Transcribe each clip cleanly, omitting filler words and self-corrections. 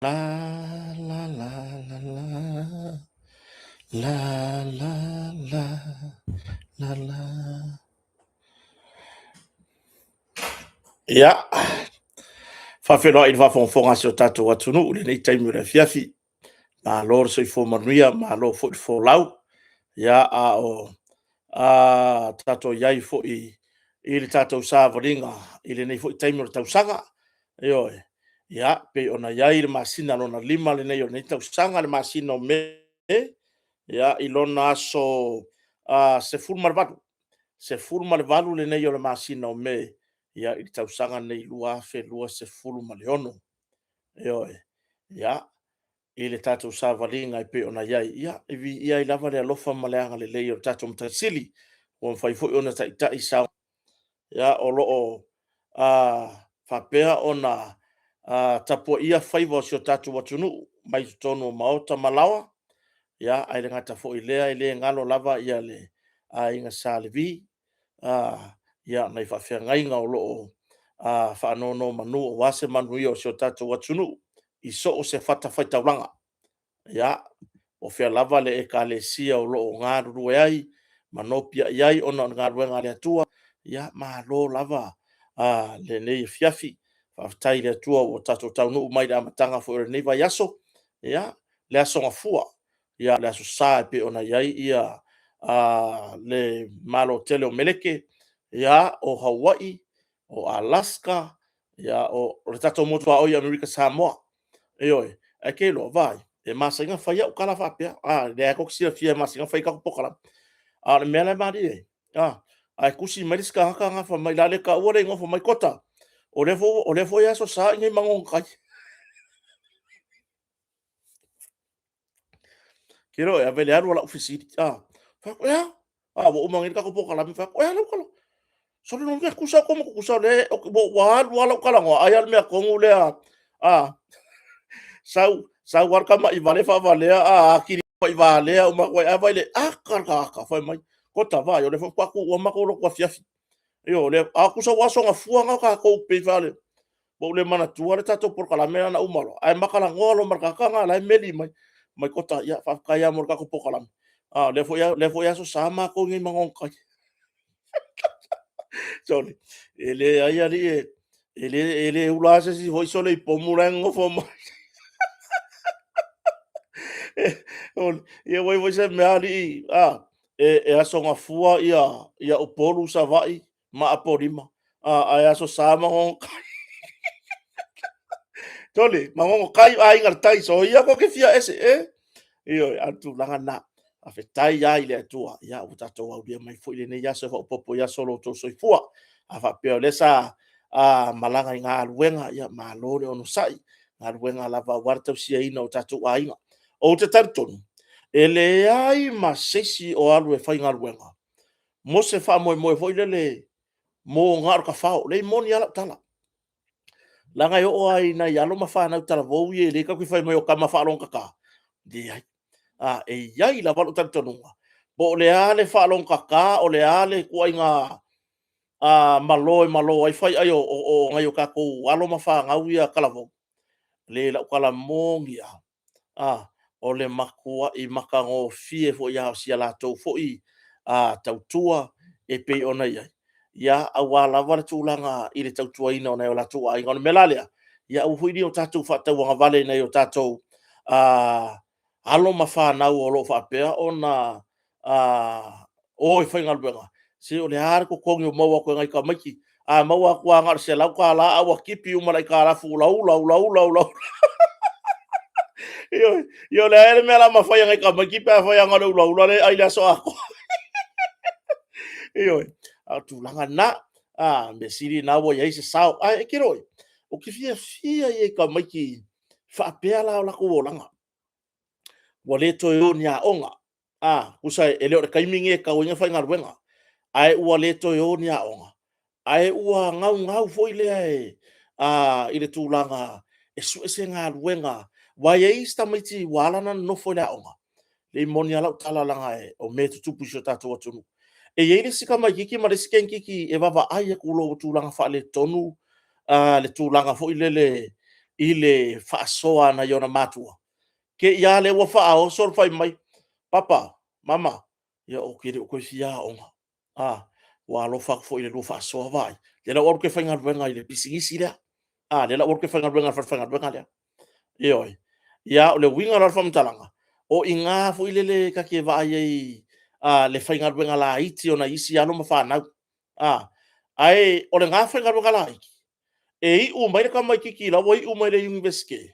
La la la la la la la la la la. Ia, whawhenua i whawhonga o tātou atunu, ule nei taimu le fiafi. Mā lor soi fō manuia, mā lor fō i fō lau. Ia a tātou iai fō i le tātou sāwaringa, i le nei fō i taimu le tausanga. Ioe, ia, pe ona iai le masina lona lima le nei o nei tausanga le masina o me. Ia, i lona aso se fulma le valu. Se fulma le valu le nei o le masina o me. Ia, i tausanga nei lua fe lua se fulma le ono. Ioe, ia, i le tātou sāwaringa i pe ona iai. Ia, ia i lava le alofa maleanga le lei o le tātou mtaisili. O mwhai fo i ona ta i sao. Ia, o loo whapea ona tapua ia whaiva o sio tātou watunu. Mai tonu o maota malawa. Ia, ai le ngata fo i lea ngalo lava ia le inga sālevi. Ia, nei whawhea ngainga o loo whaanono manu o wase manu i o sio tātou watunu. I so o se whata whaitauranga. Ia, o whea lava le e ka le sia o loo ngā rurue ai. Manopia iai ona ngā ruenga le atua. Ia, ma lo lava le nei fiafi. Whaftai le atua o tātou taunu mai le amatanga fo i nei vai aso. Ia, le aso ngafua. Ia, le aso sā pe ona iai ia le malo tele o Meleke. Ia, o Hawaii, o Alaska. Ia, o le tātou motua o i Amerika Samoa. Eoi, e ke lo vai. E masinga whai au kala whapea. Le a koksia fia masinga whai kako pokala. Le mea le mari e. Ai kusi mariska haka ngafa mai lale ka ore ngofa mai kota. O lefo ia so sa ngai mangon kai. Kiro e avele aru la ofisiri. Fako ya. Wo umangin ka ko pokala mi fako ya lo kala. So no ngai kusa ko mo kusa le wa wala kala ngo ayal me ko ngule sau warka ma i vale fa vale kiri i vale o ma ko avale ka fa mai kota va yo le fo paku o ma ko lo kwa fiafi. Yo le aku sa waso nga fuanga ka ko pe vale. Bo le mana tua le tato por kala mena na umalo. Ai makala ngolo marka ka nga lai meli mai kota ya fa ka ya mor ka ko pokala. Le fo ya so sama ko ngi mangon ka. Sorry. Ele ai ali ele ulasa si foi solo i pomurango fo mo. Ia wai se me ali e aso nga fua ia o polu sa vai ma aporima. Ai aso sama ngon Tole, mangongo kai ai ngar tai so ia ko ke fia ese io atu langa na a fe tai ai le tua ia o tato au dia mai foi le ne ia se fa popo ia solo to so fua a fa pe le sa malanga nga luenga ia malore ono sai nga luenga lava warta sia ina o tato ai o te tartonu ele ai ma sesi o alu e fai nga luenga mo se fa mo foi le mo ngar ka fa le moni ala tala langa yo o ai na yalo mafana utala vo ye le ka ku fai mai o kama fa lon kaka di ai e yai la valu tanto nunga bo le ale fa lon kaka o le ale ku ai nga malo ai fai ai o ngai o ka ko alo mafa nga uia kala vo le la kala mongia o le makua i makango fie fo ya sia la to fo i tautua e pe ona ia ia awala wala tulanga i le tautua ina ona o la tua i ngona melalea ia u huidi o tatou fa tau nga vale nei o tatou alo mafa na o lo fa pe ona o i fainga luenga se o le har ko kongi o maua ko ngai ka maki maua ko ngar se lau ka la awa kipi u malai ka la fu lau yo le ele me la mafai ngai ka maki pa fa nga lau le ai la so ako yo tu langa na me siri na wo ye se sao e kiro o ki fia ye ka maki fa pe la la ko langa wa le to yo nya onga usa ele o kaiminge ka o nya fa ngar wenga ai ua le to yo nya onga ai ua ngau foi le ai i le tūlanga e su ese ngā ruenga wai e ista maiti wala na no foi le onga le moni ala tala langa e o me tupu so tato atunu e ye le sika mai kiki ma le sika kiki e baba ai e kulo tūlanga fa le tonu le tūlanga foi le i le fa'asoa na iona matua ke ia le ua fa'aoso le fai mai papa mama ia o ke o koe fia onga wa alofa fo i le lua fa'asoa vai le la o ke faigaluega i le pisigisi lea le la o ke faigaluega faigaluega lea ioi ia o le uiga la faamatalaga o inga fo i le kake va'ai ai le faigaluega laiti ona isi alo ma fanau ae o le ngā faigaluega laiki e i'u mai le kamaikiki laua i'u mai le universike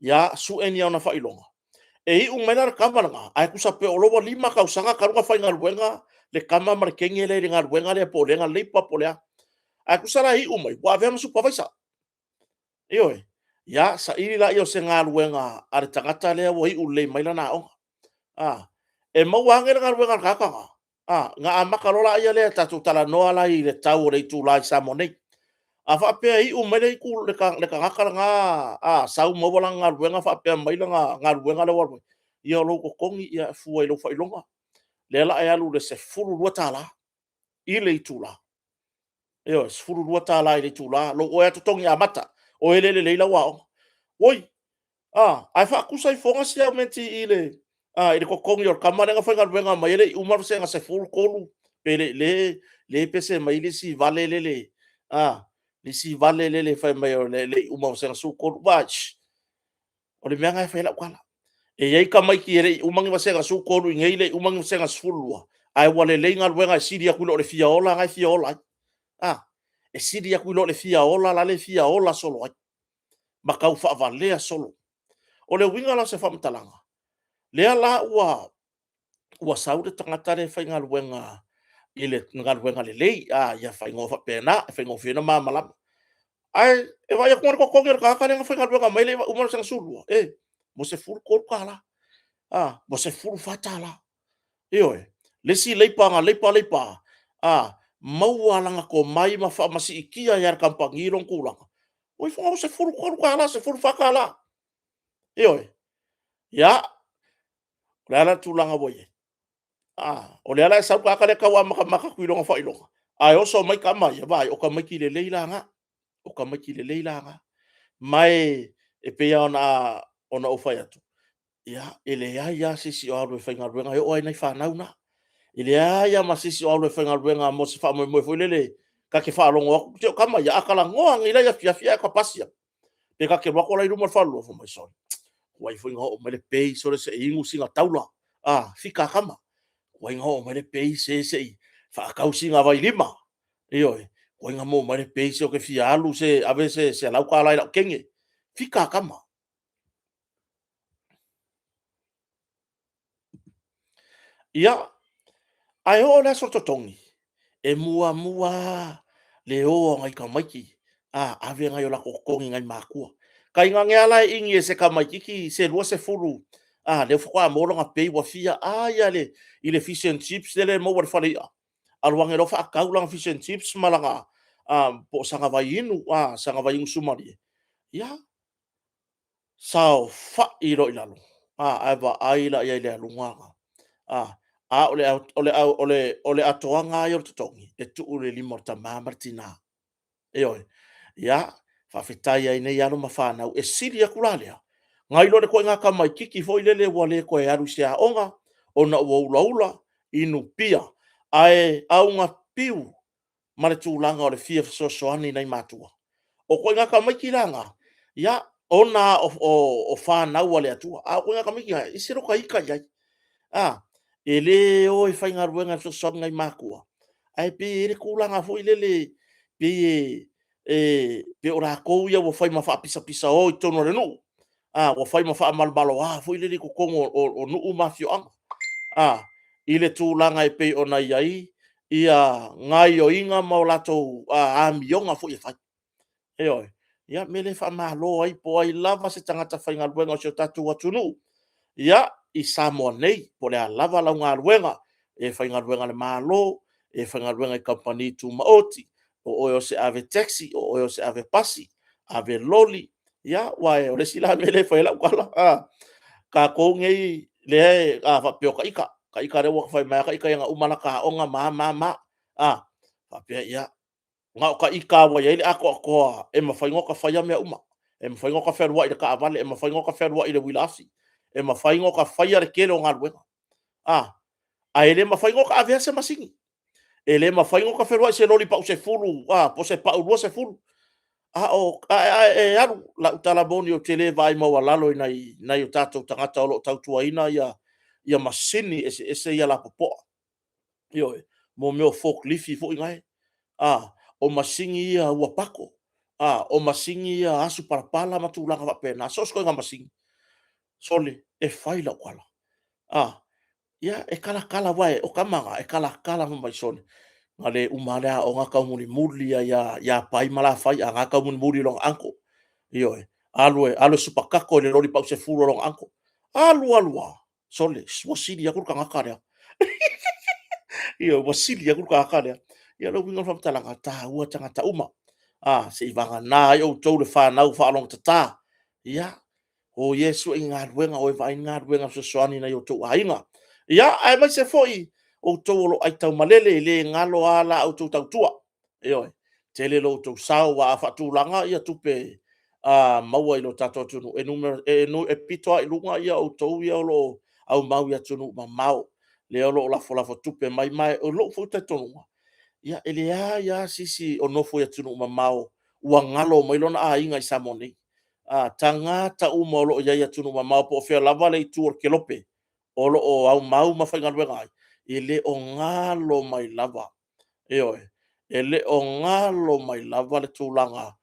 ia su'eni ona fa'ailoga e i'u mai le kamalaga ae kusa pe o loa 5 kausaga kaluga faigaluega le kama ma le kegi le galuega lea po o lega leipa po lea ae kusa la i'u mai ua avea ma supervisor ioe ia saʻili laʻi o se galuega a le tagata lea ua i'u lelei mai lana aʻoga e maua age le galuega le kakaga ga amaka lo laʻia lea tatou talanoa lai i le tau o le itulā i sa mo nei a faapea i'u mai le kagaka laga sau maua laga galuega faapea mai laga galuega le ua ia o lou kokogi ia fua i lou faailoga le ala e alu le 12 tālā i le itulā io 12 tālā i le itulā lou oe atotogi amata o ele lelei lau aʻoga oi ae fa'akusa i foga sia aumenti i le kokogi o le kamalega faigaluega mai ele i'u malosega 13 pe le pese mai le sivale lele le sivale lele fai mai o le i'u malosega sukolu o le mea gae fai la'u kala e iai kamaiki e le i'u magi masega sukolu i gei le i'u magi masega 10 ae ua lelei galuega e sili aku i lo'o le fiaola gae fiaola ai e sili aku i lo'o le fiaola la le fiaola solo ai ma kau fa'avalea solo o le uiga la se fa'amatalaga lea la ua sau le tagata le faigaluega i le galuega lelei ia faigoa fa'apena e faigofiena mamalama ae e vai aku le kokogi o le kagaka lega faigaluega mai le uma le sagasulu mo se 13 kālā mo se 14 tālā ioe le si leipa maua laga ko mai ma fa'amasi'ikia iā le kampagi lon kulaga oi foga o se 13 kālā se 14 kālā ioe ia o le ala tulaga ua iai o le ala e sau kaka le kau amakamaka kuiloga fa'ailoga ae oso mai kama ia vai o kamaiki lelei laga o kamaiki lelei laga mai e peia ona ofai atu ia e leai ia sisi o alu e faigaluega e o ai nai fanau na i le aia ma sisi o alu e faigaluega mo se fa'amoemoe foi lele kake fa'alogo aku te o kama ia akalagoa agilai afiafia e kapasia pe kake loko lai luma le fa'alua fo mai soni uai foi ngao mai le pei so le se ingu singa taula fika kama uai ngao mai le pei se fa'akausiga vai lima ioe ua inga mo mai le pei se o ke fialu se ave se lau kālai lau kenge fika kama ia ae o le aso totogi e muamua le o ngai kamaiki ave ngai o la kokogi ngai makua kai ngange ala e ingi e se kamaikiki se lua se fulu le fukua mologa pei ua fia ia i le fish and chips le maua le faleia aluage lo fa'akau laga fish and chips ma laga po o saga vaiinu saga vaiinu sumalie ia sao fa'i lo i lalo ae va'ai la ia i le alugaga o le atoaga ai o le totogi e tu'u le lima o le tamā ma le tinā ioe ia fa'afetai ai nei alo ma fanau e sili aku la lea gai lo le ko'ega kamaikiki fo'i lele ua lē koe alu se a'oga ona ua ulaula inu pia ae auga piu ma le tulaga o le fia fesoasoani nai matua o ko'ega kamaiki laga ia ona o fanau a le atua o ko'ega kamaiki isi lo kaika i ai e lē o e faigaluega le fesoasoani ngai makua ae pe le kulaga fo'i lele pe pe o lakou ia ua fai ma fa'apisapisa o i tonu o le nu'u ua fai ma fa'amalomalo fo'i lele kokogo o nu'u mafio'aga i le tulaga e pei ona i ai ia gaioiga ma o latou amioga fo'i e fai ioe ia me le fa'amālō ai po ai lava se tagata faigaluega o se o tatou atunu'u ia i Samoa nei po le a lava laugaluega e faigaluega le mālō e faigaluega i kampani tumaoti o oe o se ave taxi o oe o se ave pasi ave loli ia ua o le sila me le fai la'u kala kakou gei leae fa'apeo ka'ika le ua fai mai ka'ika ia ga'uma laka'oga māmā fa'apea ia ga'o ka'ika ua iai le ako'akoa e mafaigoka faia mea uma e mawhaingo ka wherua i le ka avale, e mawhaingo ka wherua i le wilasi, e mawhaingo ka whaia le kele o ngā luenga. A ele mawhaingo ka avea se masingi. E le mawhaingo ka wherua i se loli pau se fulu, po se pau rua se fulu. E aru, la utala moni o te le vai maua lalo i nai o tātou tangata o lo tautua ina ia masini e se ia la popoa. Io e, mo meo forklift fo ingai. O masingi ia ua pako. O masingi ia asu parapala matulanga wa pena. So sko nga masingi. Sole, e whaila wala. Ia, e kala wai, o kamanga, e kala mai sone. Ngale umalea o ngaka muni muli ya pai mala fai, a ngaka muni muli long anko. Io e, alue supakako le lori pau se furu long anko. Alua. Sole, wasili ya kuru ngaka rea. Io, wasili ya kuru ngaka rea. Ia lo winga whamtalanga ta ua tangata uma. Se ivanga nā i o tau le whanau whaalong tata. Ia, o Yesu i ngā ruenga, o e vai ngā ruenga so soani na i o tau ainga. Ia, ai mai se foi o tau lo ai tau malele le ngalo ala o tau tau tua. Io, te le lo tau sao wa a whatulanga ia tupe maua i lo tato tunu. E pitoa i lunga ia o tau ia o lo au mau ia tunu ma mau. Le o lo lafo tupe mai o lo futa tonunga. Ia ia sisi o nofo ia tunu ma mau. Ua ngalo mai lona a inga i samoni. Tangata uma o lo ia tunu ma mau po fea lava le i tuor kelope. O lo o au mau ma whainga ruenga ai. E le o ngalo mai lava. E le o ngalo mai lava le tūlanga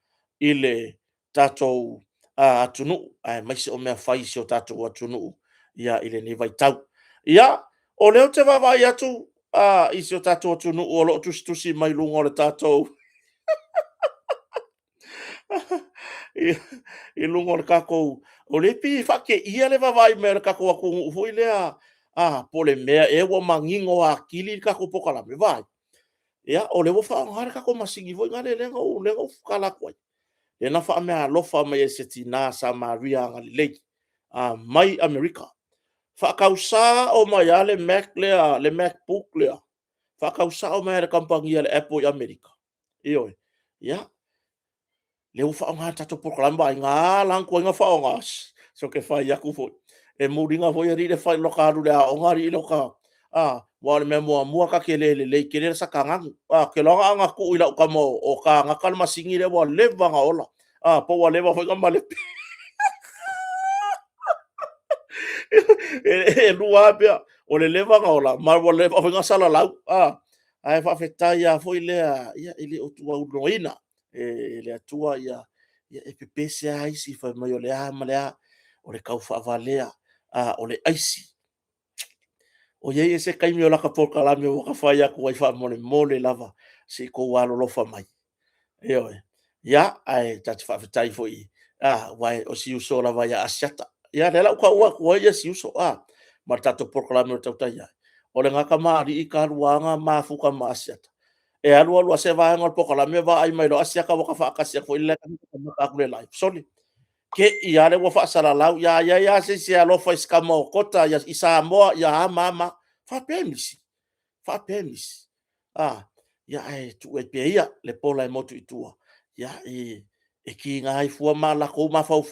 i le tātou atunu. Mai se o mea whaisi o tātou atunu. Ia i le ni vai tau. Ia, o leo te wawai atu. Isi o tātou atunu o lo tusi mai lunga o le tātou. I lunga o le kakou. O le pi whake ia le wawai mea le kakou a kungu ufoi lea. Po le mea e wa mangingo a kili kakou pokala me vai. Ia, o le wofa ngare kakou masingi voi ngare lenga o fukala kwai. E na wha mea lofa mai e se tina sa Maria ngali lei. Mai Amerika. Whakausa o mai a le Mac lea, le MacBook lea. Whakausa o mai le kampangia le Apple i Amerika. Ioi. Ia. Le ufa o ngā tato proklamba i ngā langkua inga wha o ngā. So ke whai aku foi. E mūringa foi ri le whai loka aru lea o ngari i loka. Wa le mea mua ka ke le ke le sa ka ngangu. Ke longa anga ku i lau ka mo o ka ngakal masingi le wa leva nga ola. Po wa leva foi ngama le. E lua pia. O le leva nga ola. Ma wa leva foi ngasala lau. Ai whawhetai a foi lea. Ia ele o tua unoina. Le atua ia e pepese a isi fa mai o le ama lea o le kau whaavalea o le aisi. O iei e se kaimi o laka polkalami o waka whai aku wai wha mole lava se ko walo lofa mai. Eoe. Ia, ai tati whawhetai foi wai o si uso lava ia asiata. Ia, lela uka ua kua ia si uso. Ma tato polkalami o tautai ai. O le ngaka maari i ka ruanga maafuka ma asiata. E alua se vaenga o pokalami va ai mai lo asiaka waka whaakasia foi le ka kule live. Soli. Ke ia le wa whaasara lau, ia se alofa iskama o kota, ia isa moa, ia mama, whapemisi. Ia tu e peia, le pola e motu i tua. Ia e ki ngā i fua ma la kou ma fau.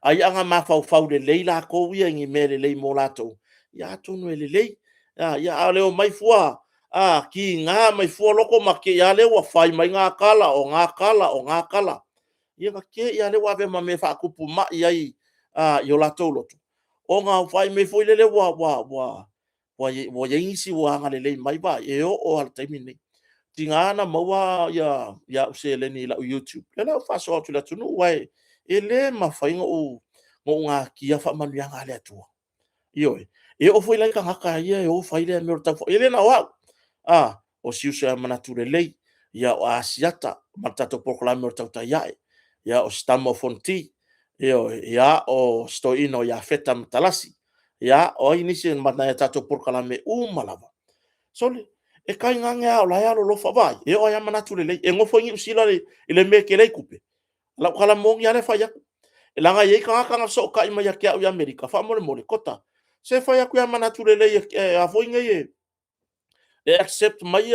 Ai anga ma fau le leila kou ia ngi me le lei mo lato. Ia tonu e le lei. Ia leo mai fua. Ki ngā mai fua loko ma ke ia le wa fai mai ngā kala o ngā kala. Ia ka ke ia le wa ve ma me fa kupu ma ia i o lato loto. O ngā fai me foi lele wa ye isi wa ngale le mai ba e o al taimi nei. Tingana maua ia use le ni la YouTube. Le la fa so tu la tunu wai ele ma fai ngo ngā kia fa manu nga le atua. Io e o foi la ka ngaka ia e o fai le me ta fo ele na wa. O si usa manatu le lei ia o asiata matato proklame o tauta iae. Ia o stamo fonti, ia o stoino ia feta mtalasi, ia o inisi matna ia tato porkalame malava. Soli, e kai ngange au la ia lo vai, e o ia manatu lelei, e ngofo ingi usila le me kelei kupe. La kala mongi ale faya. E langa ye kanga so ka ima ya kia u Amerika, fa mole kota. Se faya ku ia manatu lelei a foinga ye. E accept mai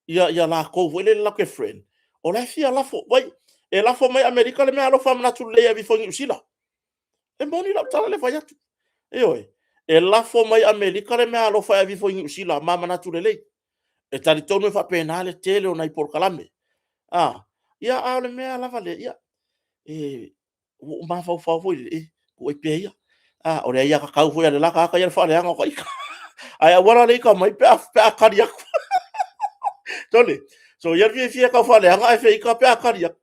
ia la ko vele la ke friend. O la fia la fo, wai e la fo mai Amerika le mea alo fa mana tu le avi fo usila e moni la tala le fai atu e oi e la fo mai Amerika le mea alo fa avi fo usila ma mana tu le e tali tonu fa penale tele ona i por kalame ia a le mea la vale ia e o ma fa fo e o e pe ia ore ia ka kau fo ia la ka ia fa le anga ko ika ai wala le ka mai pe a karia tole so ia vi fi ka fa le anga e fe ka pe a karia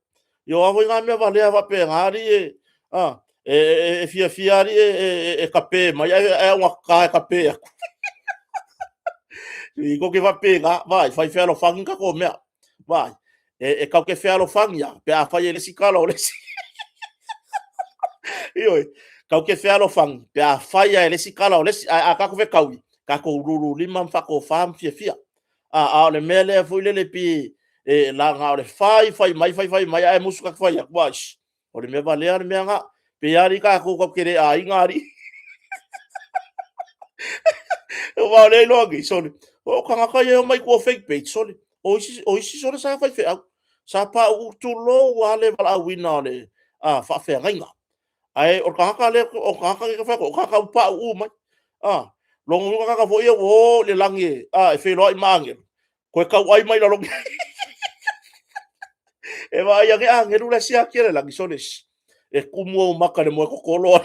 yo avo nga me vale ava pe ngari e fi ari e ka pe mai e unha ka pe i ko ke va pe nga vai fai fe lo fang ka ko me vai e ka ke fe lo fang ya pe a fai le sikala o le io ka ke fe lo fang pe a fai le sikala o le a ka ko fe kaui ka ko ruru lima fa ko fam fia a le mele foi le pi e la nga o le fai mai mai e musu ka fai ya wash o le me vale ar me nga pe ari ka ko kere a ingari o vale logi sole o kanga ka ye mai ko fake page sole o isi sole sa fai fe sa pa u tu lo wale vala wina le fa fe nga ai o kanga ka le o kanga ka fa o kanga pa u mai lo ngu ka fo ye wo le langi e fe lo i mangi ko ka wai mai lo e va ia nga ngeru la sia kere langi sole e kumu o maka le mo ko kolo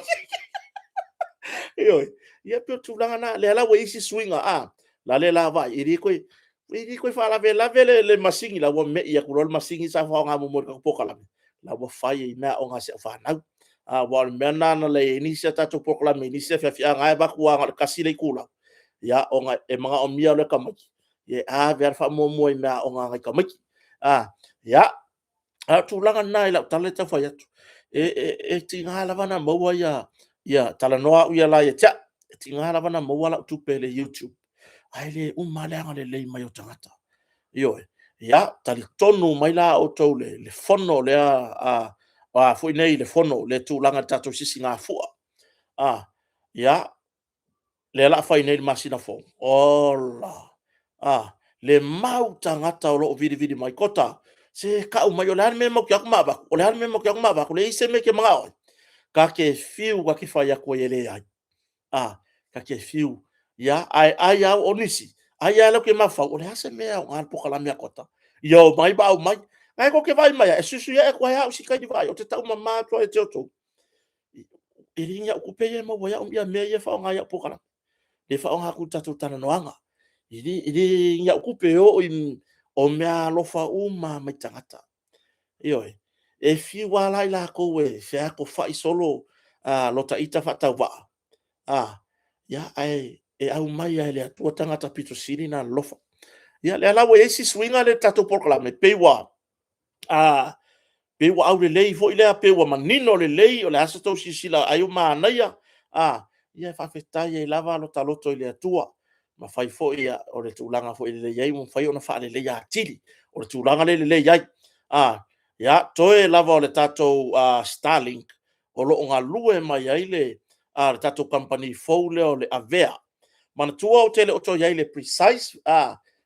io ia pe tu langa na le ala we isi swinga la le la va iri ko fa la vele le masingi la wo me ia ku lo masingi sa fa nga mo mo ka poka la wo fa i me o nga se fa na wa me na na le inisia ta to poka la me inisia fa fa nga ba ku nga kasi le kula ya o nga e mga o mia le ka mai ye ver fa mo mo me o nga ka mai ya tu langa na la tale ta fa ya ti nga la vana mo wa ya tala noa uia la ya cha ti nga la vana mo wala tu pele YouTube ai le male anga le mai o tangata io ya tali tonu mai la o to le fono le foi nei le fono le tu langa tato sisi nga fua ya le la fai nei masina fo ola le mau tangata o lo vidi vidi mai kota se ka o mai o le me mo kya ma ba o le me mo kya ma ba le ise me ke mga ka ke fiu ka ke fai ko ele ai ka ke fiu ya ai au onisi ai ala ke ma fa o le ase me o ngal po kala me kota yo mai ba o mai ai ko ke vai mai e susu ya ko ya o sika di vai o te tau mama to e te oto e ringa ku pe ye mo ya o ya me ye fa o ngai po kala le fa o ha ku tatu tana noanga ili nya ku pe o me lo fa uma mai tangata yo e fi wala la ko we se ko fa solo lo ta ita fa ta wa ya ai e au mai ai le tua tangata pito sini na lofa ya le ala we esi swinga le tato proclame pe wa au le lei fo ile pe wa manino le lei o le asa to sila ai ma na ya ya fa feta ya lava lo taloto ile tua ma fai fo ia o le tulanga fo ile ia mo fai ona fa le ya tili o le tulanga le ya ya toe lava o le tato Starlink o lo nga lue mai ai le tato company fo le o le avea mana tua o tele o to ia le precise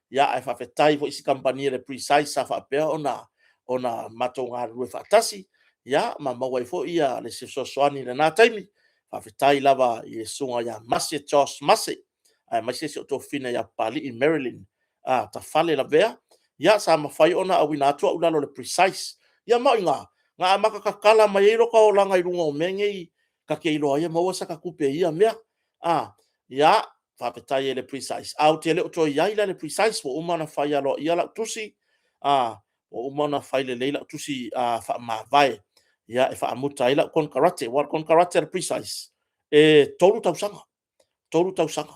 ya ai fa fetai fo isi company le precise sa fa pe ona matonga rue fatasi ya ma mawai fo ia le se soani le na taimi fa fetai lava i sunga ya Masse Charles Masse ai mai se to fina ya pali in Maryland ta fale la vea ya sa ma fai ona awina tua ulalo le precise ya ma nga maka kakala mai ro ka o langa i runga o mengei ka ke ilo ia mo sa ka kupe ia mea ya fa fetai le precise au tele o to ia le precise fo umana fai alo ia la tusi o umana fai le leila tusi fa ma vai ya e fa muta ila kon karate le precise tolu tausanga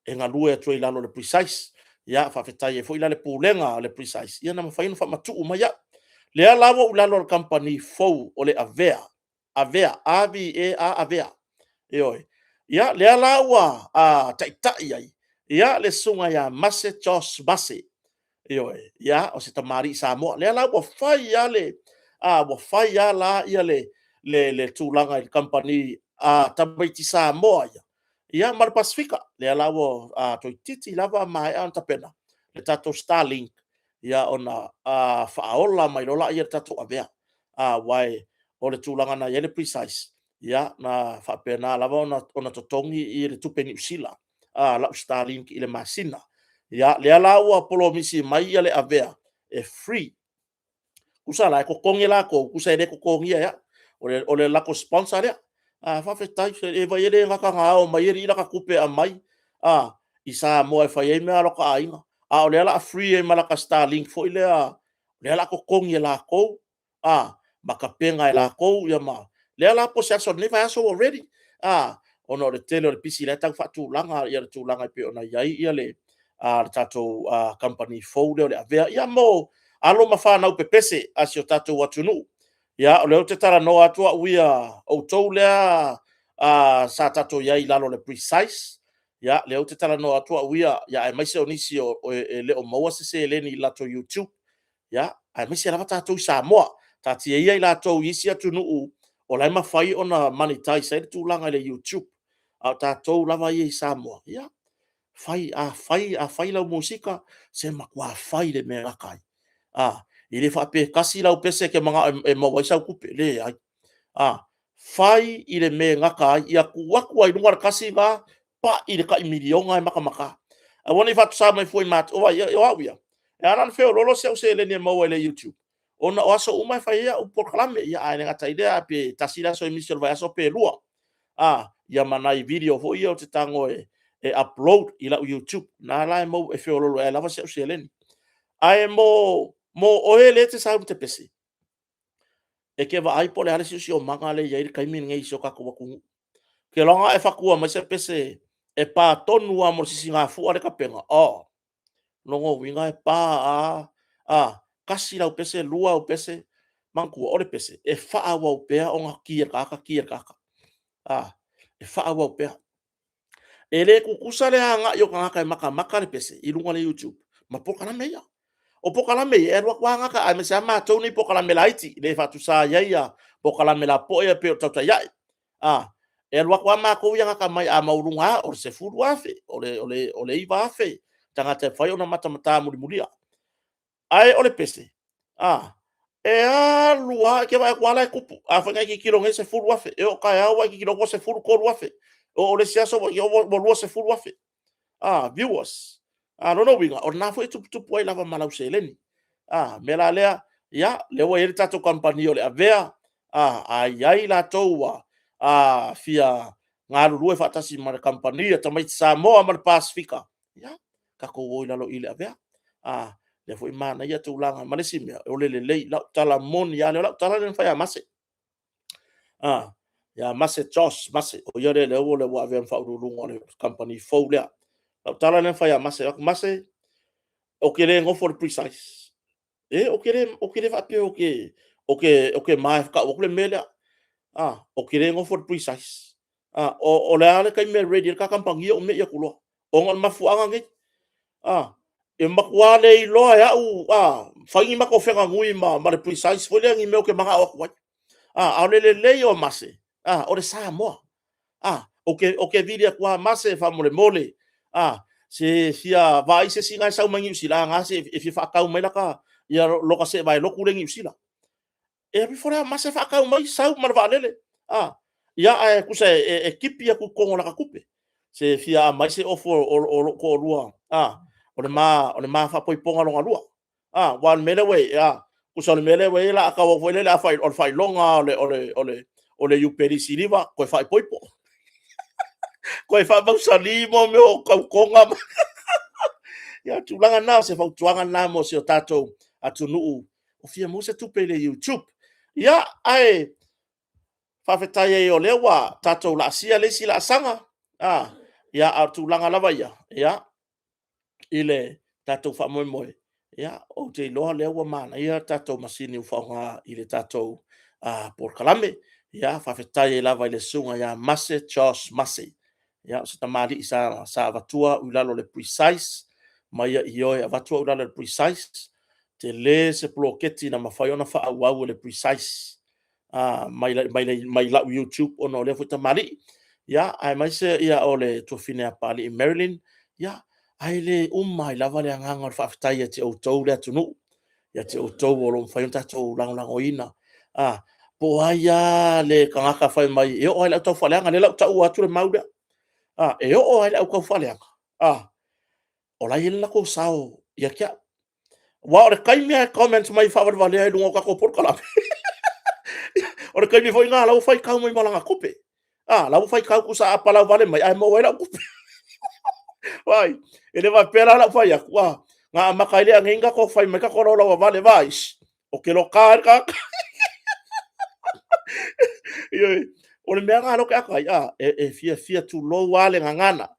e nga lue atu i lalo le precise ya fa fetai e fo ila le pulenga le precise ia na mafai no fa matu uma ya le ala wo lalo le company fo o le avea avea oi ya le ala wa tai ai ya le sunga ya Masse Charles Masse ya o se tamari sa mo le ala wa fai ya le wa fai ya la ia le tulanga i company tabaiti sa mo ya mar Pasifika le ala wo to titi lava mai an tapena le tato Starlink ia ona faaola mai lola ia tatu avea wai o le tūlanga na ia le precise ia na faapena lava ona totongi i le tupe ni usila lau Starlink i le masina ia le ala ua polo misi mai ia le avea e free usa la ko kongi la ko kusa ede ko kongi ya o le la ko sponsor ya fa fe tai e vai ele ngaka nga o mai ri la ka kupe a mai isa mo e fa ye me alo ka ainga o le la free e mala ka Starlink fo ile le la ko kongi la ko maka penga la ko ya ma le la po sa so ne va so already ono le tele o le pisi le tau fa tu langa ia tu langa pe ona ia ia le tato company folder le avea ia mo alo mafana upe pese asio tato watunu ya o leo te tara no atua uia o tou lea sa tato ia i lalo le precise ya leo te tara no atua uia ya e maise onisi o le o maua se le ni lato YouTube ya ai maise lava tato i Samoa tati ia i lato isi atunu o lai mafai ona monetize ai tu langa le YouTube au tato lava i Samoa ya fai la musika se makua fai le me rakai i le whape kasi lau pese ke mga e mawaisa kupe le ai fai i le me ngaka ai i a kuaku ai lunga kasi ngā pa i le kai milionga e maka maka a wani fatu sa mai foi mat o ia o awia e anan feo lolo se le ni mawa le YouTube ona o aso umai fai ia upo kalame ia ai ngata idea pe tasila so emission vai aso pe lua ia manai video fo ia o te tango e upload i la YouTube na la mo e feo lolo e lava se le ni ai mo o ele te sa te pesi e ke va ai pole ale si o manga le ia kai min ngai so ka ko ku ke longa e fakua ma se pese e pa tonu a mo si singa fu ale ka penga longo winga e pa kasi la pese lua o pese manku o le pese e fa awa o pea o nga kia ka e fa awa o pea ele ku kusale anga yo ka maka le pese i lunga le YouTube ma po kana meia o pokala me e roa kwanga ka me sama toni pokala me laiti le fatu sa ia pokala me la po e pe tata ia e roa kwa ma ko yanga ka mai a maurunga o se furu afe o le iva afe tanga te fai ona mata mata muri muria ai o le pese e lua ke vai kwala e kupu a fanga ki kilo nge se furu afe e o ka awa ki kilo se furu ko afe o le siaso o lua se furu afe viewers no no winga or na foi tu poi lava malau seleni mela lea ya le wa ele tato company ole avea ai ai la toua fia ngaru lue fatasi mar company ta mai Samoa mar Pasifika ya ka ko wo lo ile avea le foi mana ia tu langa malesi me ole le la tala mon ya le la tala le fa mase ya mase Josh mase o ia le wo le wa avea fa lu company fo le tala le fa mase o kere ngofo precise o kere va pe o ke mai ka o le mele o kere ngofo precise o le ale kai me radio ka kampangi o me ya kulo o ngon mafuanga ngi e makwale i loa ya fangi mako fenga ngui ma le precise fo le ngi me o ke manga o kwa le o mase o le Samoa o ke vidia kwa mase fa mole se fia vai se singa sa mangi usila nga se e fi fa ka mai la ka ia lo ka se vai lo ku lengi usila e bi fora ma se fa ka mai sa mar valele ia e ku se e kipi ku kongo la ka kupe se fia mai se ofo o ko lua o le ma fa poi ponga longa lua wan mele we ku so le mele we la ka o le la fa o fa longa o le yu peri siliva ko fa poi po ko fa ba sali mo me o ka konga ya tulanga na se fau tuanga na mo se o tatou atu nuu o fia mo se tupe le YouTube ya ai whawhetai e o lewa tatou la sia le si la sanga ya a tulanga lava ya ile tatou wha moe moe ya o te loa lewa mana ya tatou masini uwhaunga ile tatou por kalame ya whawhetai e lava ile sunga ya mase Josh mase ya se tamari isa sa vatua ulalo le precise mai i oe a vatua ulala le precise te le se ploketi na mawhai ona wha au le precise mai la YouTube ono le futa mari ya ai mai se ia ole to fine a pali in Maryland ya ai le uma i lava le anganga o le whaafetai e te outou le atunu, ia te outou o lo mwhai tatou lango ina, po aia le kangaka whai mai, e o ai lau tau whaleanga, le lau tau atu le maura, e o ai lau kau whaleanga, o lai ele lako sao, ia kia, wa o le kaimi ai comment mai whawarwale ai lungo kako porkala, o le kaimi foi ngā lau whai kau mai malanga kupe, lau whai kau kusa apa lau vale mai, ai mo ai lau kupe, vai, ele vai pera lau whai aku, ngā makaile a ngenga ko whai mai kako lau vale vais, o ke lo ka, o le mea ngā loke aka, e fia tu lo wale ngangana,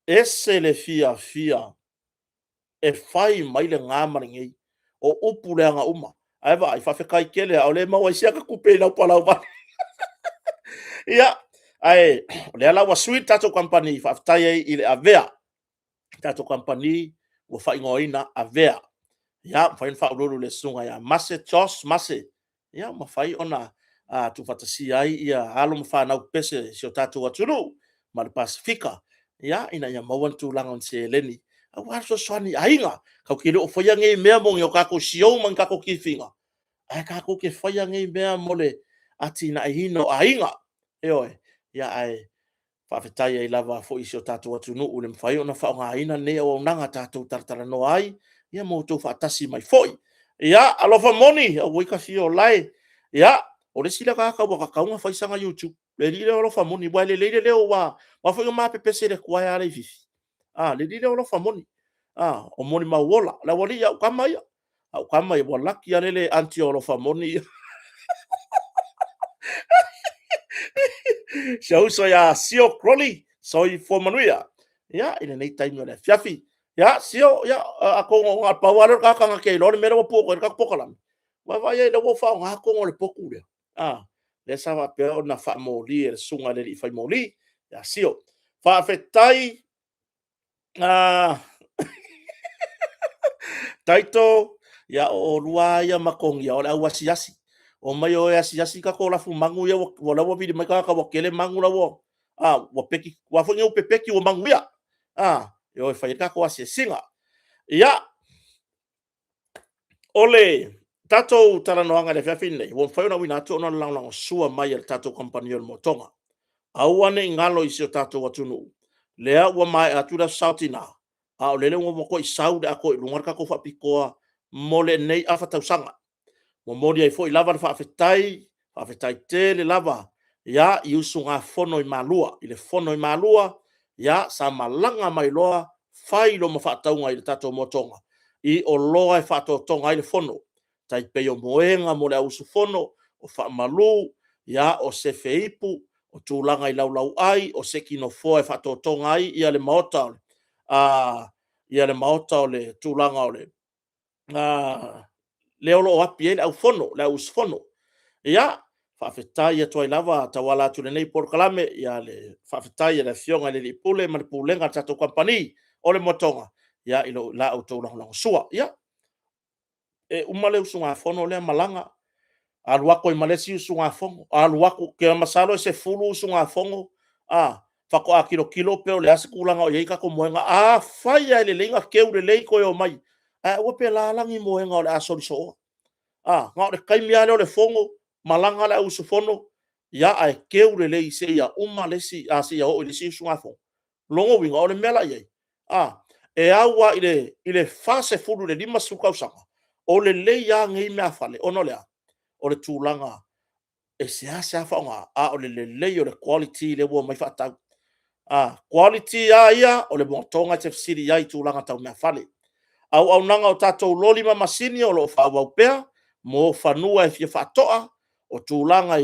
ese le fia, e whai mai le ngā maringei, o upu le anga uma, ai wa, i whawhekai kele, o le maua isia ka kupe lau palau wale. Ia, ai, o le ala wa sweet tato company, whawhetai ai i le avea, tato company, o whaingoina avea. Ia, whain whaururu le sunga, ia, mase tos, mase. Ia, ma whai ona, tu whatasi ai, ia, alo ma whanau pese, si o tato waturu, ma le Pasifika. Ia, ina ia mauan tu langon se leni. A waso swani ainga, kau kile o whaya ngei mea mongi o kako siou man kako kiwhinga. Ai kako ke whaya ngei mea mole, ati na hino ainga. Eoe, ia ai, whawhetai ai lava fo isi o tātou atu nuu, ule mwhai o na whaonga aina nea o nanga tātou taratara no ai, ia mō tō whaatasi mai foi. Ia, alofa moni, a wika si o lai. Ia, o le sila kaka waka kaunga whaisanga YouTube. Le lile alofa moni, wai le leile leo wa whawhinga mape pese le kuai ale vivi. Le lile alofa moni. O moni mauola, la wali au kamai. Au kamai, wa laki alele anti alofa moni. Siau so ya sio kroli, so i fo manuia. Ya, ina nei taimi ole fiafi. Ya, sio, ya, ako ngā pawaro kaka ngā kei lori mera wa poko, e kaka pokalam. Wa ye le wo fa ngā ko ngole poku le. Le sa wa pe ona fa moli, e sunga le i fai moli. Ya, sio. Fa fetai, taito, ya o lua ya makongi, o le au asiasi. O mai o asiasi ka ko la fu mangu ya wo la wo vidi mai ka wo kele mangu la wo wo peki wa fu ngeu pepeki wo mangu ya yo fa ka ko singa ya ole tato taranoanga le fafine wo fa na wina to no la sua mai el tato company o motonga au ane ngalo isi o tato watunu lea wa mai atura sautina o lele wo ko i sauda ko i lungar ka ko fa pikoa mole nei afa tausanga mo mori ai foi lava fa fetai te le lava ya i usu ngā fono i malua i le fono i malua ya sa malanga mai loa fai lo ma whaataunga i le tato motonga i o loa e whaatotonga i le fono tai peo moenga mo le ausu fono o wha malu ya o se feipu o tūlanga i laulau ai o se kino foa e whaatotonga ai i ale maota i ale maota o le tūlanga o le le olo api ele au fono, le au sfono. Ia, whawhetai atua i lava, tawala atu le nei porkalame, ia le whawhetai le fionga le li pule, ma le pulenga tato kompani, o le motonga. Ia, ilo la au tau lango sua. Ia, umale usunga fono le malanga, aluako i malesi usunga fongo, aluako ke masalo e se fulu usunga fongo, whako a kilo peo le asikulanga o yeika ko moenga, whaia ele lenga keu le leiko e o mai, ua pe la langi moenga o le asori soa. Ngā le kaimi ale o le fongo, malanga le au sufono, ia ai keu le le se ia lesi, se ia o le si sunga fongo. Longo winga o le mela iei. E aua i le fase fulu le lima sukau sanga, o le le ia ngei mea fale, ono lea, o le tūlanga, e se a whaonga, o le le o le quality le ua mai whaatau. Quality ia, o le motonga te fsiri ia i tūlanga tau mea fale. Au nanga o tatou loli ma masini o lo whawau pea, mo fanua e fia whatoa, o tūlanga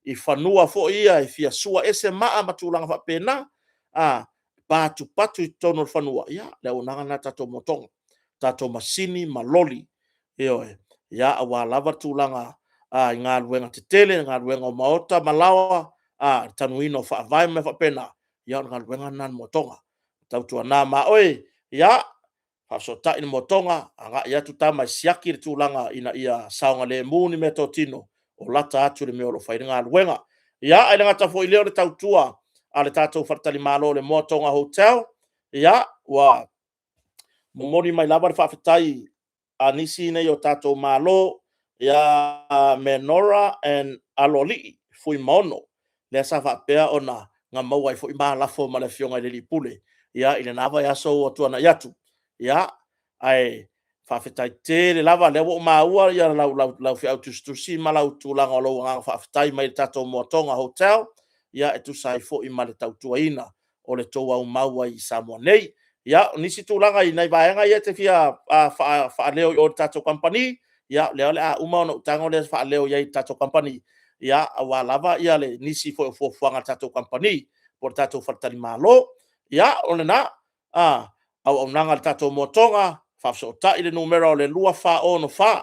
i fanua fo ia e fia sua ese maa ma tūlanga whapena, patu i tono fanua. Ia, leo nanga na tatou motonga, tatou masini ma loli, ia awa lava tūlanga i ngā luenga te tele, ngā luenga o maota, malawa, tanuino whaavai me whapena, ia ngā luenga nan motonga. Tautua nā ma oe, ia, so ta in motonga anga ia tu tama siaki tu langa ina ia saunga le muni me totino o lata atu le meolo whainga luenga ia ai langa tafo i leo le tautua a le tatou whartali malo le motonga hotel ia wa momoli mai lava le whaafetai a nisi nei o tātou mālo ia Menora and Aloli fui mono le sa whaapea o na ngā maua i fui mālafo ma le fionga i le lipule ia i le nawa ia so o tuana iatu ia ai whaafetai te le lava le wo maua ia lau fi autustusi ma lau tūlanga o lau ngā whaafetai mai le tātou Moatonga Hotel ia e tu sai fo i ma le tautuaina o le tō au maua i Samoa nei ia nisi tūlanga i nei vaenga ia te fia leo i o tātou company ia le a uma ona utanga le leo ia i tātou company ia awa lava ia le nisi fo fuanga tātou company por tātou whatari malo ia o le na au nanga le tātou Moatonga whafsota i le numero o le lua wha ono wha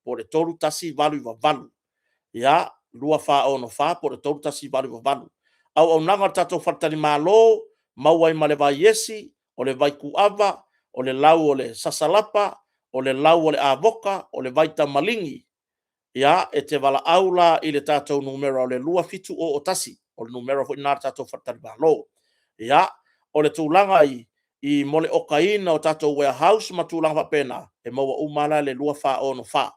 po le toru tasi valu i valu ia lua wha ono wha po le toru tasi valu i valu au nanga le tātou whatari malo mauai ma le vai yesi o le vai kuava, o le lau o le sasalapa, o le lau o le avoka, o le vai tamalingi. Ia, e te wala aula i le tātou numero o le lua fitu o tasi, o le numero fo ina tātou whatari malo. Ia, o le tūlanga i mole okaina o tātou warehouse ma tūlanga whapena, e maua umala le lua wha o no wha.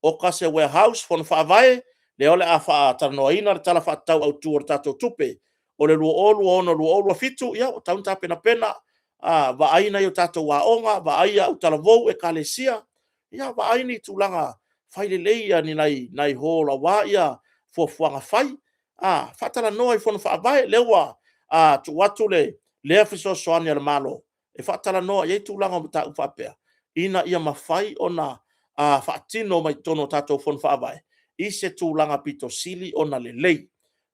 Oka se warehouse fo no wha vai, le ole a wha taranoaina le tala wha tau au tū o tātou tupe, o le lua olu o no lua olu fitu, ia, o taunta pena, va aina yo tato wa onga va aia utala vou e kalesia ia va aini tulanga fai leia ni nai hola wa ia fo fuanga fai fatala no i fona fa vai lewa tu watu le fiso soani al malo e fatala no ye tulanga mata upapea ina ia mafai ona fatino mai tono tato fon fa vai i se tulanga pito sili ona le lei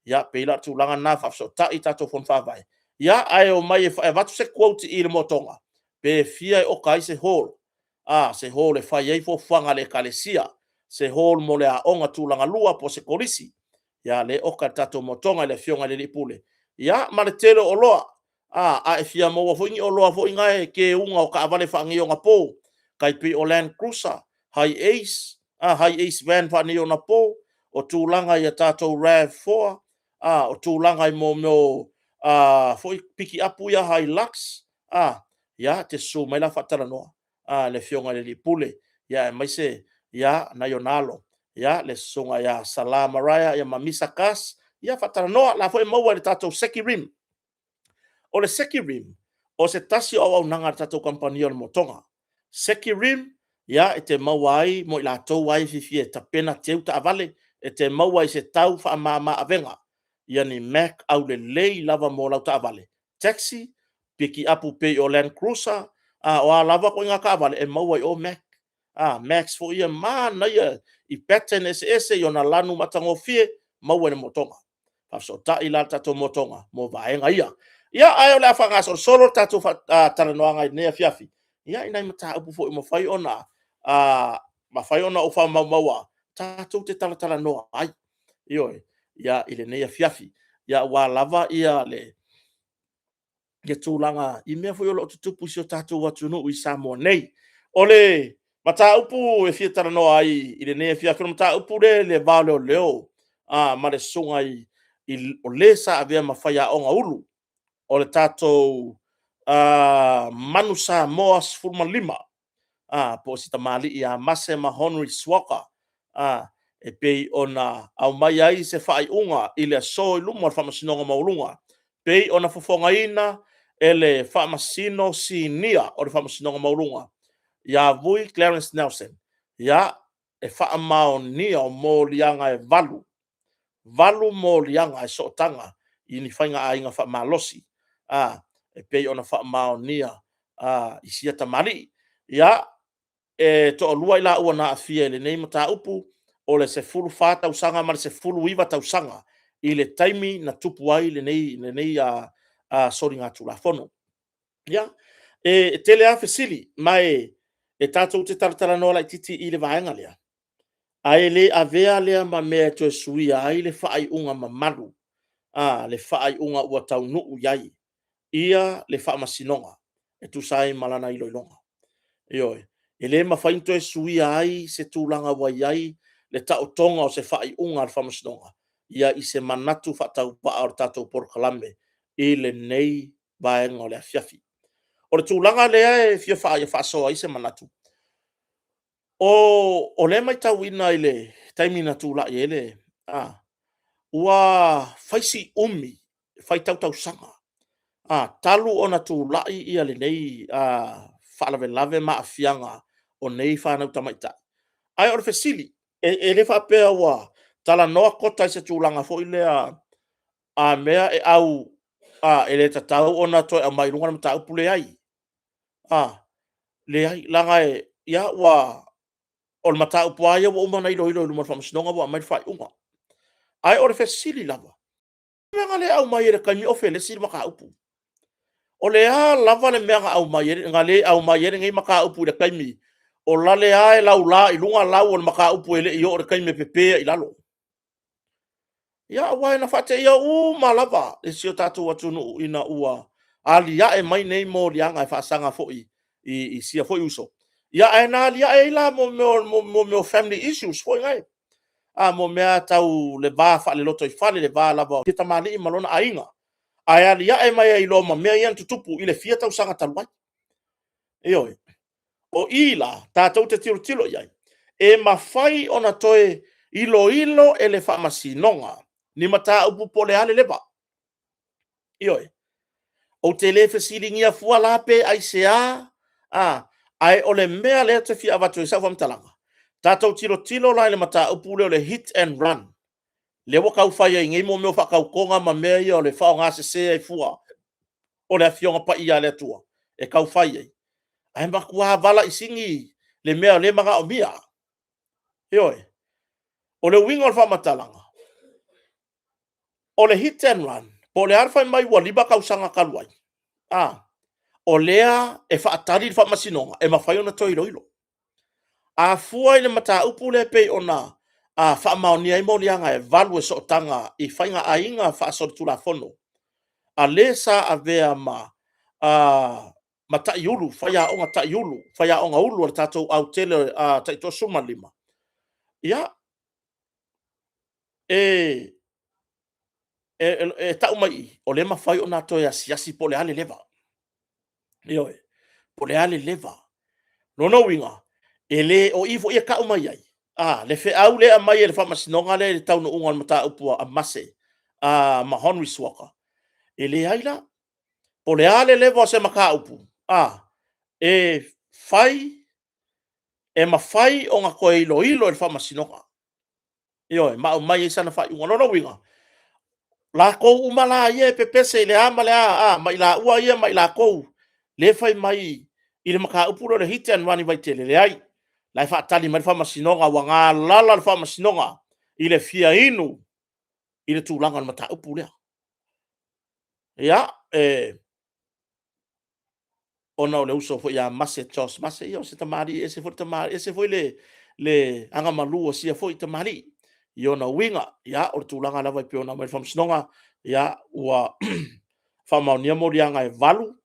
ia pela tulanga na fa so ta i tato fon fa vai ia ai o mai e vatu se quote i le Moatonga pe fia o kai se hol se hol e fai ai fo fanga le kalesia se hol mo le aonga tūlanga lua po se korisi ia le oka tātou Moatonga le fionga le lipule ia ma le telo o loa e fia mo fo ingi o loa fo inga e ke unga o ka avale whaangi o ngā pō kai pi o Land Cruiser High Ace van whaangi o ngā pō o tūlanga i a tātou RAV4 o tūlanga i mo foi piki apu ia Hilux ia te su mai la fatala no le fionga le lipule ia mai se ia na yonalo ia le sunga ia Salama Raya ia Mamisa Kas ia fatala no la foi mo le tatou Seki Rim o le Seki Rim o se tasi o nanga tatou kompani o Moatonga Seki Rim ia e te mawai mo la tou ai fi ta pena teu ta avale e te mawai se tau fa mama avenga ia ni Mac au le lei lava mo lau ta avale. Taxi, piki apu pe o Land Cruiser, o a lava ko inga ka avale, e maua i o Mac. Max fo ia mana ia, i pattern ese i ona lanu matango fie, maua ni Moatonga. Pafso ta i la tato Moatonga, mo vaenga ia. Ia ai o le afanga solo tato taranoanga i nea fiafi. Ia ina i mata upu fo i mawhai ona, mawhai ona o wha maua, tato te talatala noa, ai. Ioi. Ia ile nei fiafi ia wa lava ia le ge tūlanga i mea foi o lo tupu si o tātou watu no i Samoa nei ole mata upu e fia tara no ai ile nei fiafi mata upu le vale o leo ma le sunga i o le sa avea mawhaia o ngā ulu o le tātou manu Samoa sfurma lima po si tamali i a mase ma Henry Swaka e pei ona au mai ai se fai unga i le so i lumo fa masino maulunga pei ona fofonga ina ele fa masino sinia o le fa masino maulunga ya vui Clarence Nelson ya e fa mao ni o mo lianga e valu mo lianga e sotanga i ni fainga ainga fa malosi e pei ona fa mao nia i sia tamari ya e to lua ila una afia le nei mata upu o le se fulu fa tausanga ma le se fulu iwa tausanga i le taimi na tupu ai le nei sori ngā tulafono. Ia, tele a fesili, mai e tātou te taratara noa lai titi i le vaenga lea. Ai le avea lea ma mea to e suia ai le whaai unga ma maru. Le whaai unga ua tau nuu iai. Ia le wha masinonga. E tu sai malana i loilonga. Ioi, e le mawhainto e suia ai se tūlanga wai ai le tau tonga o se whai unga al whamasinonga. Ia i se manatu whatau paa o tātou Port Kalambe i le nei vaenga o le afiafi. o le tūlanga lea e fia wha ia wha soa i se manatu. O le mai tau ina i le taimina tūla i ele, ua whaisi umi, whai tau sanga. Talu o na tūla i ale nei, whaalawe lave maa fianga o nei whanau tamaita. Ai o le fesili, e le whapea ua, tala noa kota i se tūlanga fo i lea, mea e au, e le tatau o na toi a mai runga na mata upu le ai. Le ai, langa e, ia ua, o le mata upu aia wa umana ilo ilo ilo whamasinonga wa mai whai unga. Ai o le fesili lava. Mea le au mai e le kaimi ofe le sili maka upu. O le a lava le mea au mai e, nga le au mai e ngai maka upu le kaimi. O la le a e lau la, i lunga lau o le maka upu e le i o le kaimi pepea i lalo. Ia wai na whate ia ma lava, e sio tatu atunu ina ua. Ali ia e mai nei mo lianga e whaasanga foi i sia foi uso. Ia e na lia e la mo family issues foi ngai. Mo mea tau le vā wha le loto i whale le vā lava. Kita mali i malona a inga. Ai ali ia e mai e ilo ma mea ian tutupu i le fia tau sanga taluai. Ioi. O ila, tātou te tiro tilo iai. E mawhai ona toe ilo e le whamasi nonga. Ni mata upu pole ale leva. Ioi. O te le fesili ngia fua lape ai sea. Ai ole mea le te fia avatu e sa whamtalanga. Tātou tilo lai le mata upu le hit and run. Le waka whai ai ngai mo meo whakau konga ma mea ia o le whao ngā se ai fua. O le afionga pa ia le tua. E kau whai ai. Ai makua vala i singi le mea le manga o mia. Ioi. O le winga o le whamatalanga. O le hit and run. Po le arwhai mai ua liba kausanga kaluai. O lea e whaatari le whamasinonga. E mawhai ona toi loilo. A fua i le mata upu le pei ona whaamaoni ai mo lianga e valu e sootanga i whainga a inga whaasoritura fono. A le sa a vea ma ta iulu, whaia onga ta iulu, whaia onga ulu o le tātou au tele taito suma lima. Ia, tau mai o le mawhai o nā toi a siasi po le ale leva. Ioe, po le ale leva. No winga, ele o ifo ia kau mai ai. Le fe au le a mai e le whamasinonga le tau no unga mata upua a mase, ma Henry Swaka. Ele aila, po le ale leva se maka upu. E mawhai o ngā koe ilo e le whamasinonga. Ioe, ma mai e sana whai unga no winga. La kou umala ia e pepese le ama le mai la ua ia mai la kou. Le whai mai i le maka upuro le hite anu ani vai te le ai. Lai whaatali mai le whamasinonga wa ngā lala le whamasinonga i le fia inu i le tūlanga le mata upu lea. Ia, ona o le uso fo ia mase tos, mase ia o se tamari, e se fo tamari, e se fo le anga malu o sia fo i tamari. Ia na winga, ia o le tūlanga lava i peona mai le whamasinonga, ia ua whamaunia mo rianga e valu,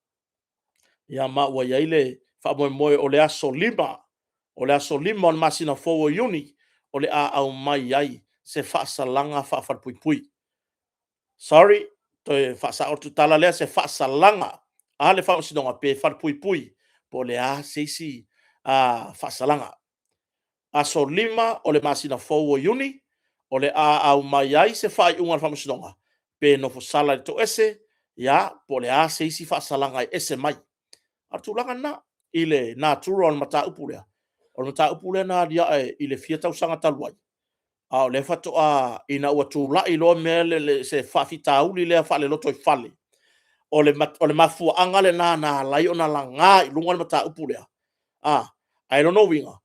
ia ma ua iaile whamoe o le aso lima, o le masina fo o iuni, o le a au mai ai, se whaasalanga whaafalpuipui. Sorry, toi whaasa o tutala lea se whaasalanga, a le whamasinonga pe whalpuipui, po le a seisi whaasalanga. Aso lima o le masina fo o iuni, o le a au mai ai se whai unga le whamasinonga, pe no fo sala le to ese, ia, po le a seisi whaasalanga ese mai. Artulanga na, ile na turo on mata upulea. O mata upulea na dia i le fia tau sanga taluai. O le fato ina ua tula i loa mele se whawhita uli lea whale loto i whale. O le mafua angale na lai o na langa i lunga le mata upulea. I don't know winga.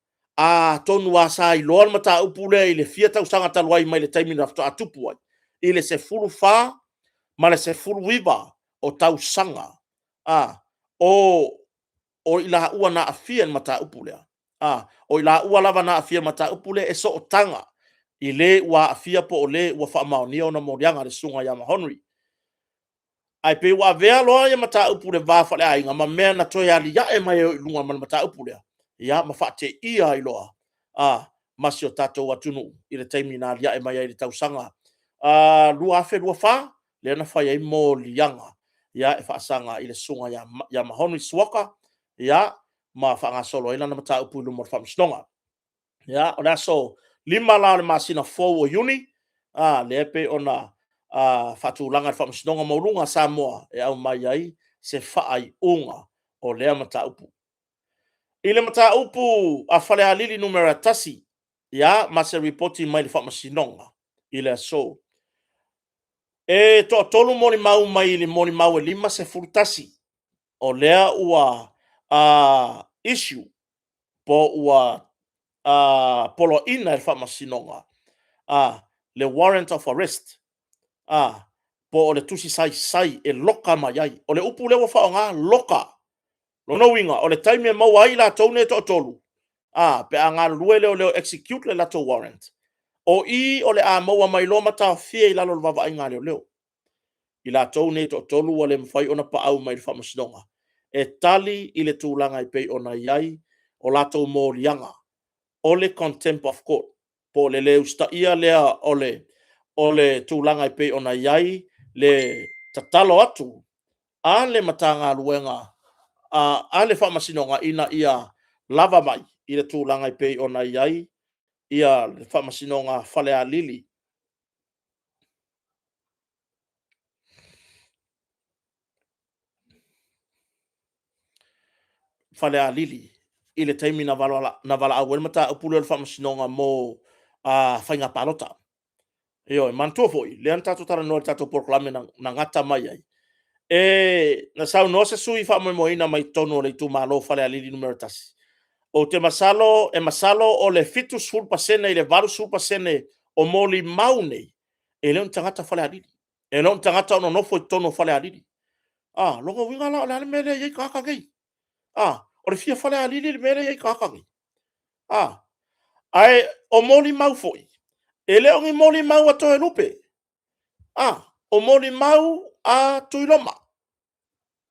Tonu a sa i loa le mata upulea i le fia tau sanga taluai mai le taimi na fato atupu ai. I le se fulu wha, ma le se fulu wiba o tau sanga. O ila ua na afia mata upulea. O ila ua lava na afia mata upulea e so o tanga. I le ua afia po o le ua whaamaonia o na morianga le sunga ia ma Henry. Ai pe ua vea loa ia mata upulea vāwhale ainga ma mea na toi ali ia e mai o ilunga ma mata upulea. Ia ma whaate ia i loa. Masi o tatou atunu i le taimi na ia e mai i le tausanga. Lua afe lua wha, le ana whai ai mo lianga. ia e whaasanga i le sunga ia mahonu i suaka, ia ma whaangasolo ila na mata upu lumo whamasnonga. Ia, o le aso, 5 la le masina 4 o yuni, le epe ona whatulanga le whamasnonga maulunga Samoa e au mai ai se whaai unga o lea mata upu. I le mata upu a whale alili numera tasi, ia ma se reporti mai le whamasinonga i le aso. E to tolu moni mau mai le moni mau e 5 se furtasi o lea ua issue po ua polo ina e whamasinonga le warrant of arrest po o le tusi sai e loka mai ai o le upu lewa whaonga loka lono winga o le taime mau ai la taune to tolu pe anga ruele o leo execute le lato warrant o i o le a maua mai loma ta fia i lalo vava inga leo i la taune to tolu o le mwhai ona pa au mai whamasinonga e tali i le tūlanga i pei ona iai o lato mōrianga o le contempt of court po le leu sta ia lea o le tūlanga i pei ona iai le tatalo atu a le matanga luenga a le whamasinonga ina ia lava mai i le tūlanga i pei ona iai ia le whamasinonga whale a lili. Whale a lili i le taimi na vala au mata upulu le whamasinonga mo whainga parota. Io, mantua foi, le antato tara no tato proclame na ngata mai ai. E na sau no se sui fa mo ina mai tono le tu malo fale ali numero tasi. O te masalo o le fitu sul pasene i le varu sul pasene o moli maune e le tangata fale ali. E non tangata no foi tono fale ali. Logo winga la le mele ye kaka gai. O le fia fale ali le mele ye kaka gai. Ai o moli mau foi. E le ongi moli mau ato e lupe. O moli mau a tuiloma.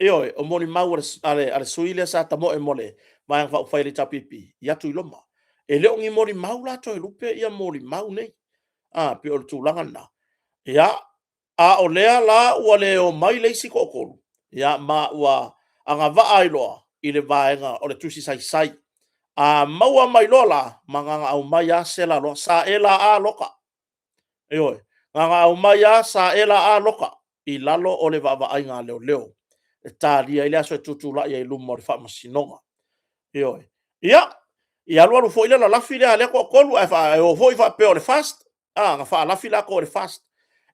Oi, o moli mau ale suile sa tamo e mole. Mai ang fa le tapipi. Ya tuiloma. E le ongi moli mau la to e lupe ia moli mau nei. Pe o tūlanga na. Ia, o lea la ua le o mai leisi ko okolu. Ia, ma ua anga vaa iloa i le vaenga o le tusi sai. Maua mai lola, manganga au mai a sela loa, sa ela a loka. Oi, nganga au mai a sa ela a loka. I lalo o le vava ainga leo. E tālia i le aso e tutula i e lumo le whamasinonga. Oi. Ia alu fo ile la lafi le ale ko kolu e o foi fa pe o le fast. Nga fa lafi la ko le fast.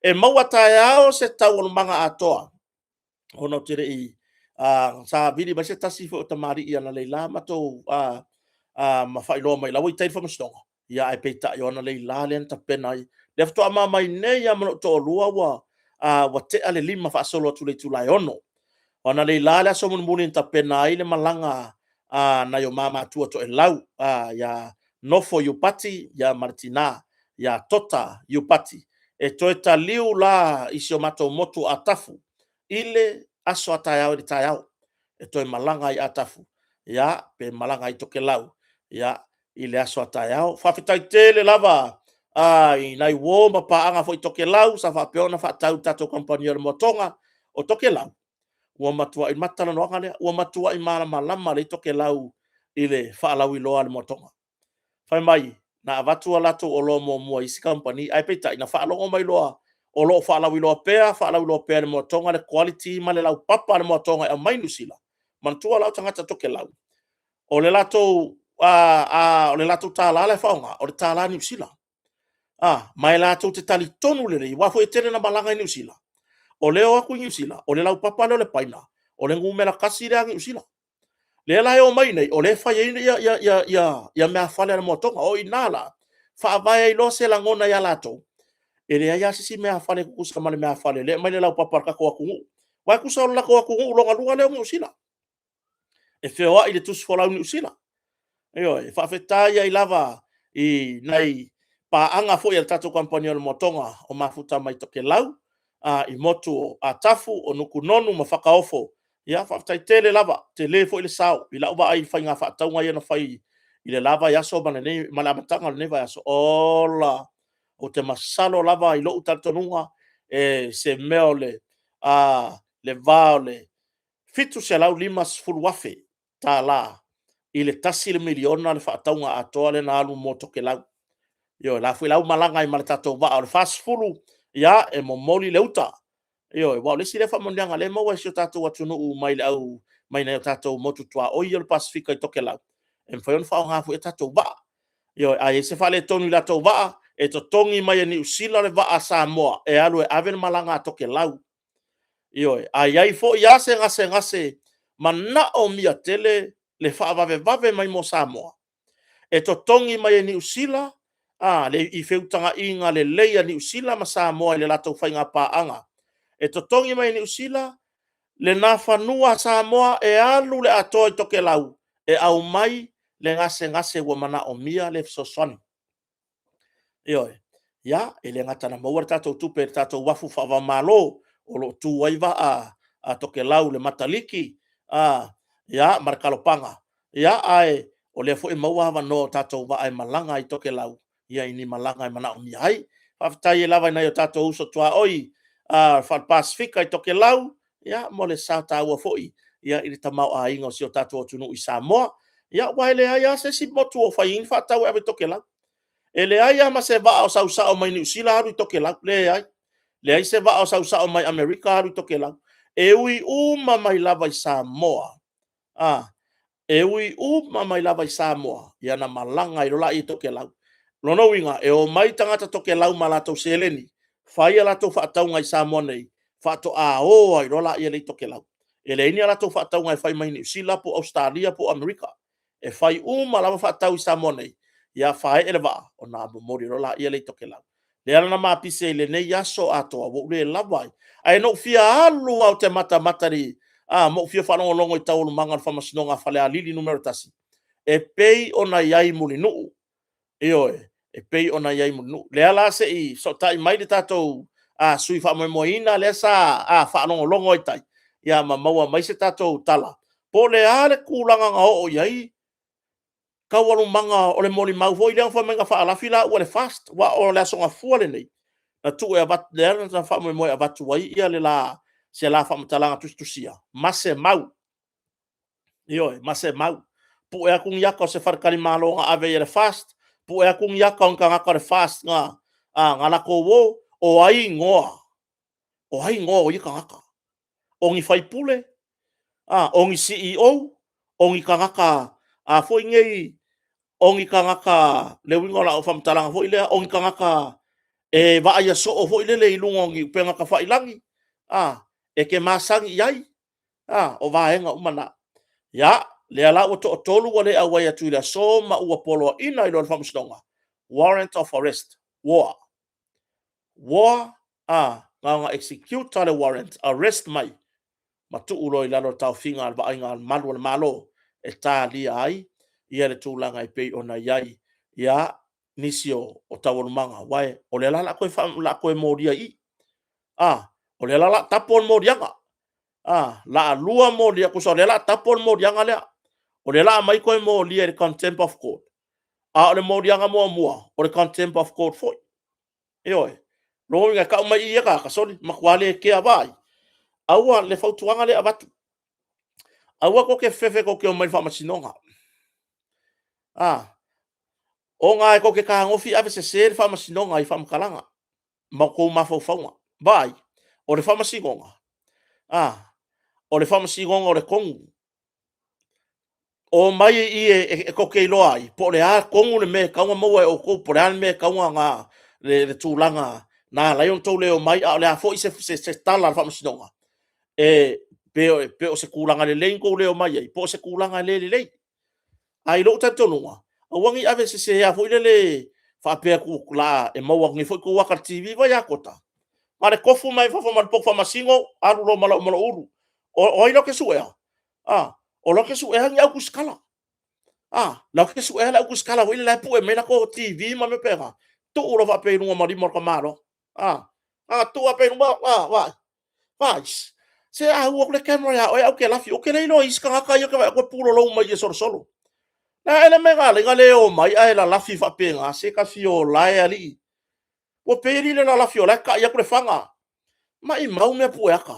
E maua tae o se tau o manga atoa. Ono tere i sa vidi ba se tasi fo tamari i ana leila mato ma fa ilo mai la wai tai whamastonga. Ia e peita i ona leila le anta penai. Le fto ama mai nei a mano to lua wa te ale lima fa solo tu le tulai ono. Ona leila le aso mun muni ta penai le malanga na yo mama tua to e lau ya nofo yupati ya Martina ya tota yupati e to e taliu la isio mato motu atafu ile aso atayao di tayao e to e malanga i atafu ya pe malanga i toke lau ya ile aso atayao fafitai tele lava i nai wo ma paanga fo i toke lau sa fa peona fa tau tato kompania le motonga o toke lau ua matua i matala no ngale ua matua i mala malama le toke lau ile fa lau i loa le motonga fai mai na avatua lato o lo mo isi company ai peta ina fa lo mai loa o lo fa lau i loa pea le motonga le quality ma le lau papa le motonga e mai nusila mantua lau tangata toke lau o le lato o le lato tala le faunga o le tala ni usila mai lato te tali tonu le wa fo e tere na malanga ni usila o leo aku i usila, o le lau papa le paina, o le ngumela kasi le angi usila. Le la o mai nei, o le fai ia mea fale le motonga, o inala, fa avaya i lo se la ngona ia lato. E le ia sisi mea fale kukusa male mea fale, le mai le lau papa kako akungu. Wai kusa o lako akungu, longa lunga leo ngi usila. E feo i le tusu fola ni usila. E fa fetaia i lava, i nei, pa anga fo ia tato kampania le motonga, o mafuta mai toke lau, i motu a tafu o nuku nonu ma whakaofo. Ia, whaftai tele lava, te le fo i le sao, i lau ai whai ngā whaataunga ia na whai i le lava yaso mana nei, mana amatanga le neva yaso. Ola, o te masalo lava i lo utatonunga, se meo le le vā o le fitu se lau lima sfulu wafe tā la i le tasi le miliona le whaataunga atoa le na alu mo toke lau. Yo, la fui lau malanga i ma le tatou vaa o le fasfulu ia e momoli le uta. Yo, wa le sile whamondianga le maua si o tatou atunu u mai le au mai na o tatou motu tua o i le Pasifika i toke lau. E mwhaion whao ngā fu e tatou vaa. Yo, a e se whale tonu i la tau vaa e to tongi mai e ni usila le vaa Samoa e alu e aven malanga a toke lau. Yo, a iai fo ia se ngase mana o mia tele le whaavave mai mo Samoa. E to tongi mai e ni usila, le i feutanga inga le leia ni usila ma Samoa le latou whainga paanga. E to tongi mai ni usila, le na whanua Samoa e alu le atoa i toke lau. E au mai le ngase ua mana o mia le soswani. Yo, ya, e le ngata na maua tatou tupe tatou wafu whaava malo, o lo tu waiva a toke lau le mataliki, ya, markalopanga. Ya, ai, o le fo e maua hava no tatou wa ai malanga i toke lau. Ia ini malanga i mana o mi ai. Whaftai e lava na i o tatou uso tua oi, whal Pasifika i toke lau, ya, mo le sauta ua foi. Ia, ili tamau a ingo si o tatou tunu i Samoa. Ya, waile ai a se si motu o whain, whatau e toke lau. E le ai ama se va o sau mai New Zealand haru toke lau. Le ai se va o sau mai Amerika haru toke lau. E ui uma mai lava i Samoa. E ui uma mai lava i Samoa. Ia na malanga i rola i toke lau. Lono winga, e o mai tangata toke lau ma latou seleni. Whai a latou whaataunga i Samoa nei. Whaato a oa i rola i le toke lau. E le ini a latou whaataunga i whai mai New Zealand po Australia po Amerika. E whai uma lava whaatau i Samoa nei. Ia whae ele waa o nā mori rola ia le toke lau. Le ala na mapise le nei aso atoa, wo le lawai. Ai no fia alu au te mata matari, mo fia whanongo longo i taulu manga na whamasinonga whale a lili numero tasi. E pei o na iai muli nuu. E pei o na iai muli nuu. Le ala se i, so tai mai le tatou, sui whamoemoina le sa, whanongo longo i tai. Ia ma maua mai se tatou tala. Po le ale kūlanga ngā o iai, kawalu manga o le moli mau foi le fa manga fa ala fila o le fast wa o le songa fuale nei na tu e bat le na fa mo e bat wai ia le la se la fa mtalanga tusia mase mau mase mau pu e akung ya ko se farkali malo nga ave le fast pu e akung ya ka nga ka le fast nga nga la ko wo o ai ngoa o i ka nga o ngi fai pule o ngi CEO o ngi ka nga foi ngei ongi kangaka le wingo la o famtalanga fo ile ongi kangaka e va ia so o fo ile le ilungo ngi penga ka fa ilangi e ke masangi yai o va enga umana ya le ala o to tolu wale a wai atu ile so ma u polo ina ilo famstonga warrant of arrest war nga execute tale warrant arrest mai matu ulo ila lo tau finga al va inga malu malo e tali ai ia le tūlanga i pei ona iai, ia nisio o tawarumanga, wae, o le la koe mōria i, o le la tapo o mōrianga, la lua mōria, kusa o le la tapo o mōrianga lea, o le la mai koe mōria le contempt of court, o le mōrianga mua, o le contempt of court foi, roinga ka mai ia ka kasoli, makwale ke avai, aua le fautuanga le avatu, aua koke fefe koke o mai whamasinonga, o ngā e koke ka ngofi ave se sere whamasinonga i whamakalanga. Ma kou mawhauwhaunga. Vai, o le whamasingonga. O le whamasingonga o le kongu. O mai e koke iloa ai. Po le a kongu le me kaunga maua e o kou. Po le a me kaunga ngā le tūlanga. Nā laion tau leo mai. O le a fo i se tala whamasinonga. Pe o se kūlanga le lein kou leo mai. Po se kūlanga le lei. Ai lo tatonunga. A wangi ave se ya fo ile fa pe ku la e mo wangi fo ku waka TV va ya kota. Ma le kofu mai fa ma po fa masingo aru lo malo uru. O ilo ke suea. O lo ke suea ngi au skala. La ke suea la ku skala o ile la pu e mena ko TV ma me pega. Tu uro va pe no ma di mor kamaro. Tu a pe no va. Se a u le camera o ke la fi o ke le no iska ka yo ke pulo lo mai solo. Na ele mega le ngale o mai ai la lafi fa penga se ka fio lai ali. O peri le la lafi o la ka ia pre fanga. Mai mau me pu aka.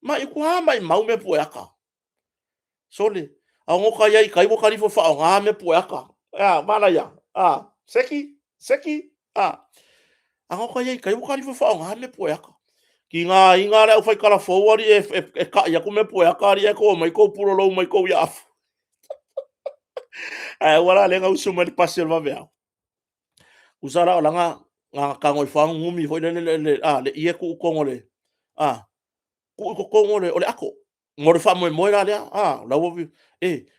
ma i kwa mai mau me puaka sole a ngoka ia kai mo kali fo fa nga me puaka ya mana ya seki a ngoka ia kai mo kali fo fa nga me puaka ki nga inga le fai kala forward e ka ia ko me puaka ri ko mai ko puro lo mai ko ya wala le nga usuma di pasel va vea usara o langa nga ka ngoi fa ngumi fo le ie ku kongole ku kongole ole ako ngore fa mo la le la wo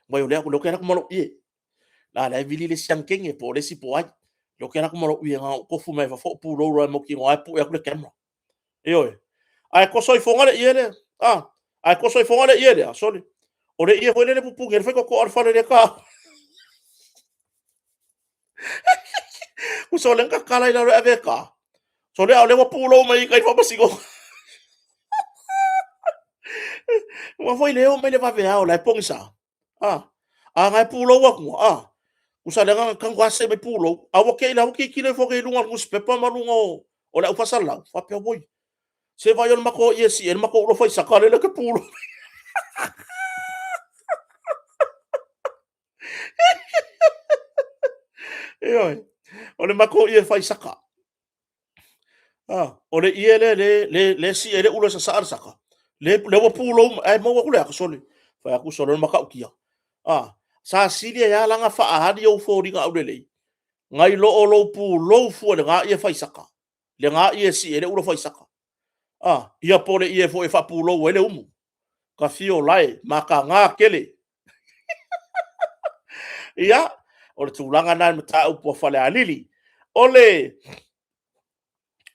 mai ole ako lo kena ko mo ie la vili le siang kenge po le si po ai lo kena ko mo ie nga ko fu mai fa fo pu ro mo ki ngoi pu ya ko le kema ai ko soi fonga le ie le ai ko soi fonga le ie le soli ole ie fo le pu ngel fa ko or fa le ka ku so len ka kala ila ave ka so le ale mo pulo mai kai fa pasigo mo foi leo me le va vea o la pongsa ngai pulo wa ku ku sa len kan kwa se me pulo a wo ke la wo ke ki le fo ke lunga ku spe pa ma lunga o la fa sala fa pe boy se va yo ma ko yesi el ma ko lo foi sakale le ke pulo o le ma ko ye fa saka o le ie le si ele ulo sa saka le wo pulo ai mo ko le ko sole fa ku sole ma ka ukia sa silia ya langa fa ahadi o fo ringa au le ngai lo o lo pulo fu le nga ie fa saka le nga ie si ele ulo fa saka ia pole ie fo e fa pulo ele umu ka fio lai ma ka nga kele ia o le tulanga na mata upo fa le alili ole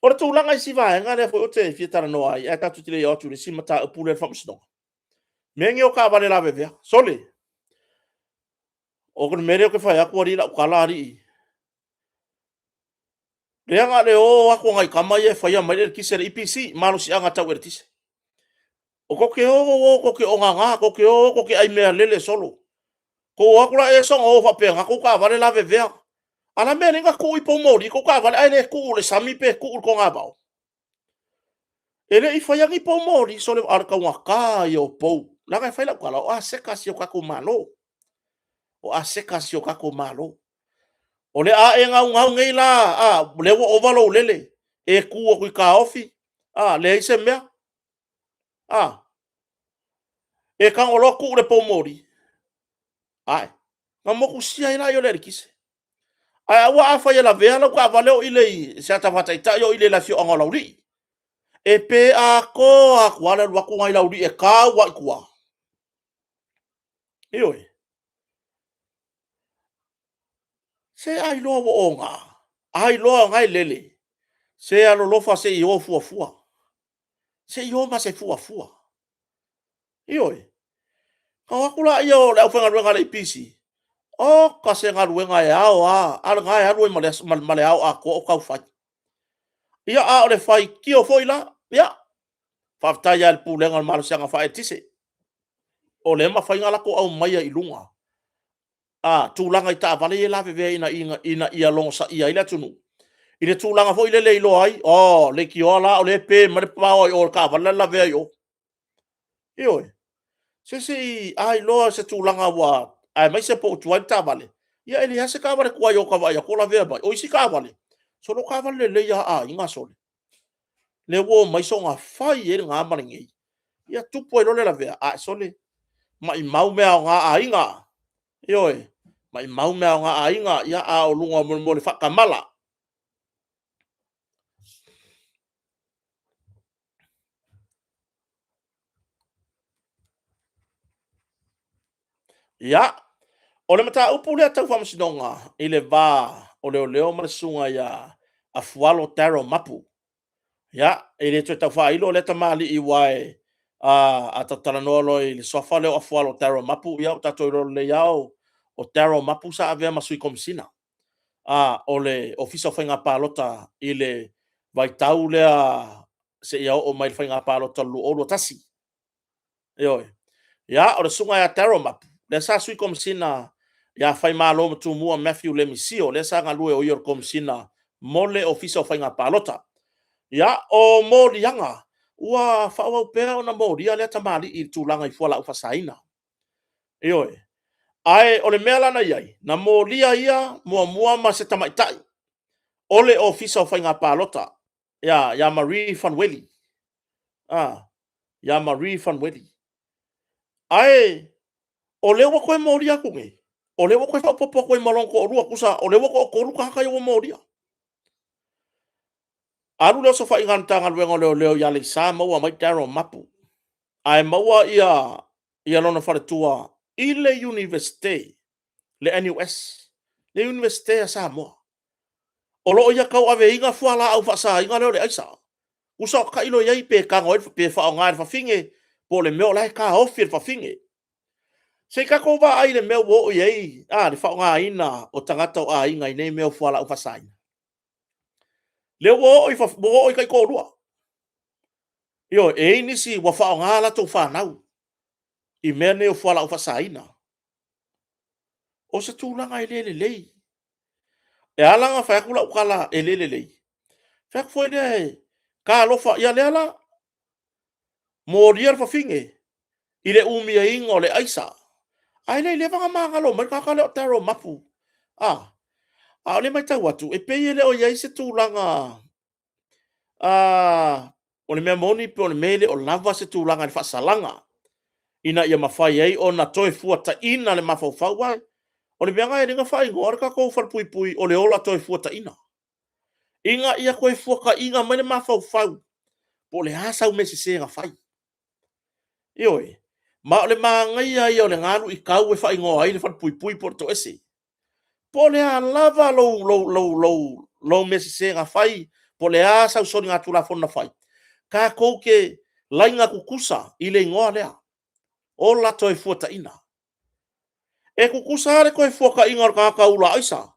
o le tūlanga I si vaenga le fo o te fietara no ai e tatu tile o tu le si mata upu le whamsino. Mengi o ka vale la vevea, sole. O kone mere o ke whai aku ari la ukalari I. Leanga le o ako ngai kamai e whai a mai le kise le IPC, malo si anga tau tise. O koke koke o nganga, koke ai mea lele solo. Ko akula e songa o whapea, ko ka vale la vevea. Ala mea ninga ku I po mori, ko ka vale ai le ku le sami pe ku ko ngā bao. Ele I whaiangi po mori, so le arka waka I o pou. Langa I whaila kala, o a seka si o kako malo. O a seka si o kako malo. O le a e ngau ngei la, le wo ovalo lele. E ku o kui ka ofi. Le ise mea. E kang o loku le po mori. Ai. Nga moku sia ina yo le rikise. Ai awa a whaia vea la kwa valeo ile se ata wataita yo ile la fio anga lauri. E pe a ko a kuala waku ngai lauri e ka wa ikua. Ioi. Se ai loa wo onga. Ai loa ngai lele. Se alo lofa se I o fua fua. Se I o ma se fua fua. Ioi. Ka wakula I o le au whenga ruenga le pisi. O ka se ngā ruenga e ao ala ngai aru e male ao a ko o kau whai. Ia a o le whai ki o foi la. Ia. Whaftai al pūlenga le malo seanga whae tise. O le ma whai ngalako au maia I lunga. Tūlanga I ta vale e lawe vea ina ia longa sa ia ila tunu. I le tūlanga foi le leilo ai. Le ki o la o le pe mare pao ai o ka vale la vea yo. Ioi. Se ai loa se tūlanga wa. Ai mai se po tuai ta vale. Ia ele hase ka vale kua yo ka vai. Ko la vea vai. O isi ka vale. So lo ka vale le ia inga sole. Le wo mai so nga whai e ngā maringi. Ia tupo e lole la vea. Sole. Mai mau mea ngā inga. Ioi. Mai mau mea ngā inga. Ia o lunga mo le whakamala. Ia. O le mata upu le tau whamasinonga. I le vā. O leo marasunga ia. A fualo taro mapu. Ia. I le tau whailo le tamali I wae. A tatara noalo I le sofa leo a fualo taro mapu. Ia o tato iro le iau. O taro mapu sa avea masui komisina. O le ofisa whainga pālota I le vaitau lea se iau o mai whainga pālota lu olo tasi. Ioi. Ia. O le sunga ia taro mapu. Le sa sui komisina ia fai malo mtu mua Matthew Lemisio le sa ngalue o yor komisina mo le ofisa o whainga pālota. Ia o mo lianga ua whaua pea ona moria lea tamali i tūlanga i fuala u whasaina. Ioe, ai ole mea lana iai, na moria ia mua ma se tamaitai. Ole ofisa o whainga pālota, ya Marie van Welly. Ya Marie van Welly. Ai, o lewa koe moria kunge. O lewa koe whapopo koe malongo o rua kusa, o lewa koe o koruka haka iwa moria. Aru leo so whainga ntanga luenga leo ya le sa maua mai Darryl Mapu. Ai maua ia lona wharetua i le university, le NUS, le university a Samoa. O loo ia kau ave inga fuala au whasa inga leo le aisa. Usa ka ilo iai pe ka ngoe pe wha o ngāre whawhinge, po le meo lai ka ofir whawhinge. Se ka kou wa ai le meo wo iai, le wha o ngā ina o tangata o a inga i nei meo fuala au whasa ina. Leo wo i kai kōrua. Io, e nisi wa wha o ngā lato whanau. I mea neo fuala au whasa ina. O se tūlanga i lele lei. E alanga whaekula ukala e lele lei. Whaek fwoi lea ka alofa ia leala. Mōria whawhinge. I le umia ingo le aisa. Ai nei le wanga māngalo, mai kaka leo Darryl Mapu. A le mai tau atu, e pei leo iai se tūlanga. O le mea moni pe o le mele o lava se tūlanga le whasalanga. Ina ia mawhai ei o na toe fuata ina le mawhau wai. O le meanga e ringa whai ngore ka kou whar pui o le ola toe fuata ina. Inga ia koe fuaka inga mai le mawhau whau. Po le hasau me se senga whai. Ioi, ma o le maangai ai o le ngāru i kau e whai ngoa ai le whar pui po to ese. Po le a lava lo me se senga whai. Po le a sau soni ngā tūla whona whai. Ka kou ke lainga kukusa i le ngoa lea. O la toi fuata ina. E kukusa le koe fuaka inga o kaka ula aisa.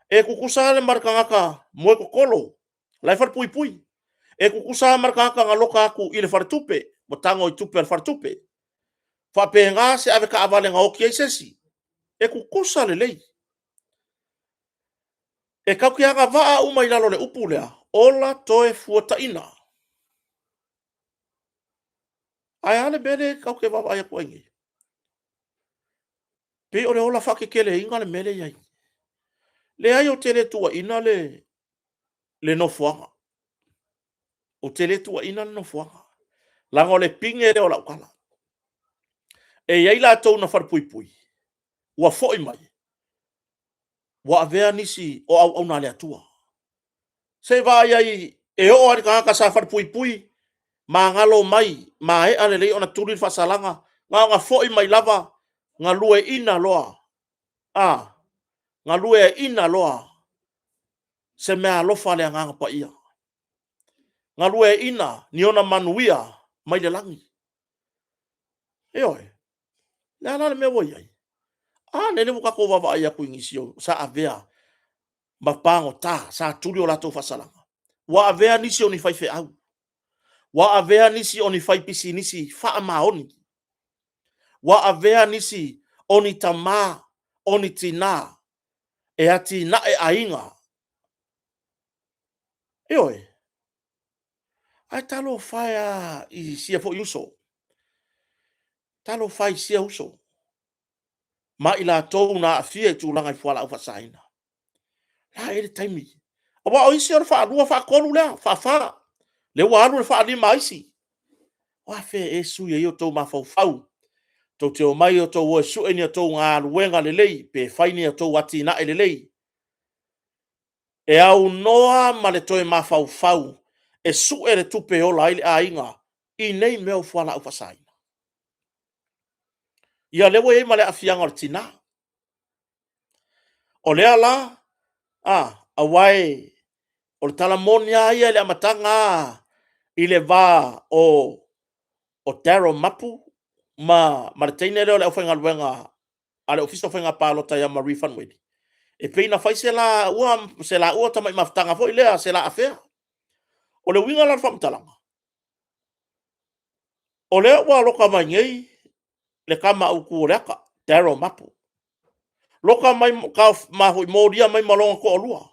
E kukusa le marka ngaka moe kokolo. Lai whar pui. E kukusa marka ngaka ngaloka aku i le whar tupe. Mo tango i tupe al whar tupe. Whape ngā se ave ka avale ngā oki ai sesi. E kukusa le lei. E kau ki anga waa umai lalo le upu lea. Ola toe fuata ina. Ai ale bele kau ke wawa ai aku aingi. Pe o le ola whake kele inga le mele iai. Le ai o tele tua ina le nofuanga. O tele tua ina le nofuanga. Lango le pinge le o la ukala. E iai la tau na whar pui. Ua foi mai. Wa avea nisi o au na le atua. Se va iai e o ari kaka sa whar pui. Ma ngalo mai. Ma e ale lei ona turi whasalanga. Nga foi mai lava. Nga lue ina loa. Nga lue ina loa. Se mea lofa le nganga pa ia. Nga lue ina ni ona manuia mai le langi. Eoi. Le ala le mea wai ai. Nene muka ko wawa ai aku ingisio. Sa avea. Mapango ta. Sa turi o lato whasalanga. Wa avea nisi o ni whai au. Wa avea nisi o ni whai pisi nisi wha maoni. Wa avea nisi o ni tama. O ni tina. E ati na e ainga. Eoi. Ai talo whaia i sia fo iuso. Talo whai sia uso. Ma ila tau na afia i tūlanga i fuala au whasaina. La ere taimi. Awa o isi ora wha alua wha konu lea. Wha. Le wa alu le wha alima isi. Wa fe e sui e o tau ma fau. Tau te o mai o tau o su e ni o tau ngā luenga le lei. Pe whaini o tau ati na e le lei. E au noa ma le toi ma fau. E su e le tupe o la ile a inga. I nei meo fuala au whasaina. Ia lewa e ma le afianga o tina. O lea la. Awai. O le talamonia ia le amatanga. I le va o Darryl Mapu. Ma le teine leo le au whainga luenga. A le ofisa whainga pālota ia Marie van Welly. E peina whai se la ua tamai maftanga fo i lea se la afea. O le winga la whamtalanga. O lea ua loka mai ngei. Le kama au ku leaka. Darryl Mapu. Loka mai ka mahui moria mai malonga ko olua.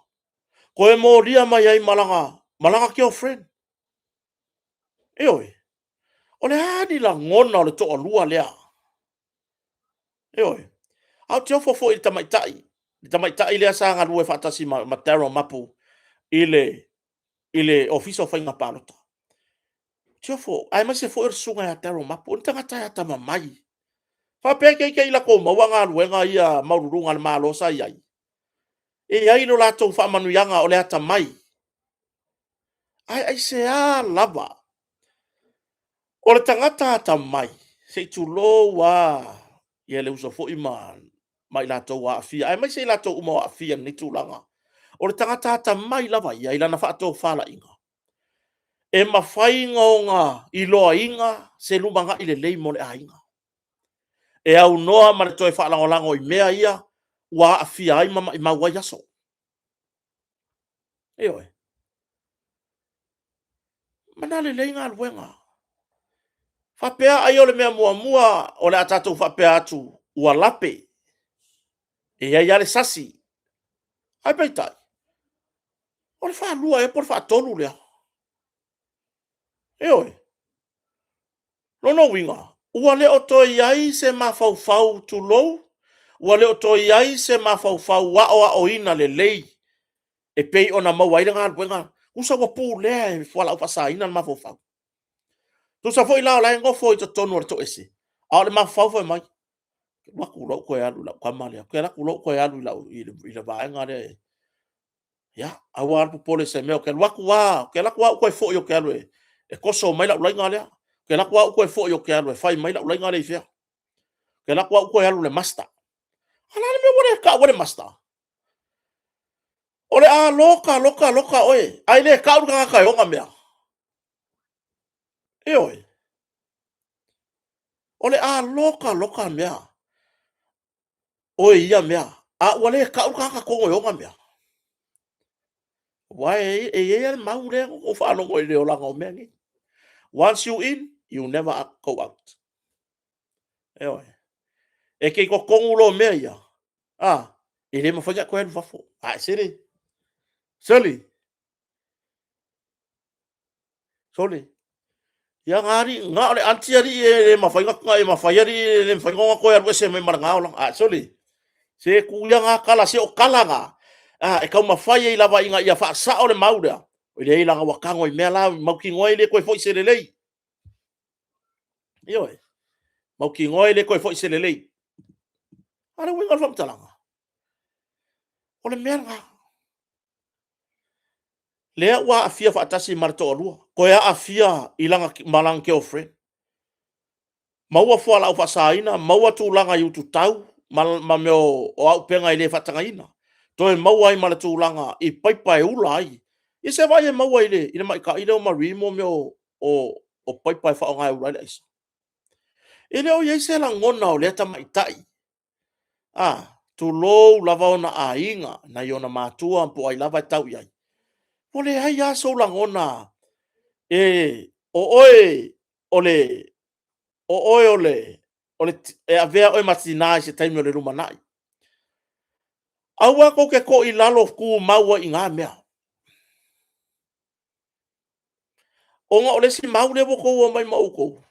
Ko e moria mai ai malanga. Malanga ki o friend. E oi. O le ani la ngona o le toa lua lea. E oi. Au te ofo fo i tamaitai. I tamaitai lea sa ngā lue whatasi ma taro mapu i le office of Whainga Palota. Te ofo, ai mai se fo i sunga ya taro mapu, ni tangata ya tama mai. Whapeke ke ila ko maua ngā luenga ia maururunga le mālosa iai. E ai no lato whamanu yanga o le ata mai. Ai se a lava. O le tangata ata mai. Se tu lo wa. Ia le usa fo ima. Mai lato wa afia. Ai mai se lato uma wa afia ni tūlanga. O le tangata ata mai lava ia ila na whaato whala inga. E mawhainga o ngā i loa inga se lumanga i le leimo le a inga. E au noa ma le toi whaalangolango i mea ia wa afia ai mama i maua yaso. E oe. Mana le leinga luenga. Whapea ai o le mea mua o le atatou whapea atu ua lape. E ai ale sasi. Ai peitai. O le whalua e por whaatolu lea. E oe. Lono winga. Ua le o toi ai se mawhauwhau tu lou. Ua le o toi ai se mawhauwhau wa o ina le lei. E pei o na mauaira ngā luenga. Usa wapu lea e whala upasa ina na mawhauwhau. Tu sa foi la la ngofo i to tonu to ese. A le mawhau foi mai. Wa ku lo ko ya lu la ka male. Ke la ku lo ko ya lu la i le va nga de. Ya, a wa pu pole se me ke wa ku wa, ke la ku wa ko fo yo ke lu. E koso mai la la nga le. Ke la ku wa ko fo yo ke lu fai mai la nga le fia. Ke la ku wa ko ya lu le master. Ala me wore ka wore master. Ole a loka oe. Ai le ka u ka yo nga mea. E oe. Ole a loka mea. Oe ia mea. A wale ka u ka ko yo nga mea. Why e mau le o fa no le o langa o meni. Once you in, you never go out. E oi. E ke ko kongu lo mea ia. Ah, e le mafanya ko en fafo. Ah, siri. Soli. Soli. Ya ngari nga le anti ari e mafanya nga e mafanya ri le mafanya ko ya se me maranga o. Ah, soli. Se ku ya nga kala se o kala nga. Ah, e ka mafanya i lava inga ia fa sa o le mauda. O le ilanga wakango i mea la mau ki ngoi le koe foi se le lei. Io e. Mau ki ngoi le koe foi se le lei. Ala winga fam talanga. O le mea nga. Lea ua afia fa atasi marto alua. Koe a afia ilanga malang ke ofre. Maua fua lau fa saina, maua tu langa yu tu tau, ma meo o au penga i le fatanga ina. Toe maua i mala tu langa i paipai ula ai. I se vai e maua i le mai ka ina o marimo meo o paipai fa o ngai ula le isa. I le o yei se la ngona o leta mai tai. Ah, tu lou lava ona a inga na iona mātua po ai lava tau iai. O le hai aso langona o oe o le e avea oe matina se taimi o le rumanai. Aua ko ke ko i lalo ku maua i ngā mea. O ngā o le si mau le woko o mai mau kou.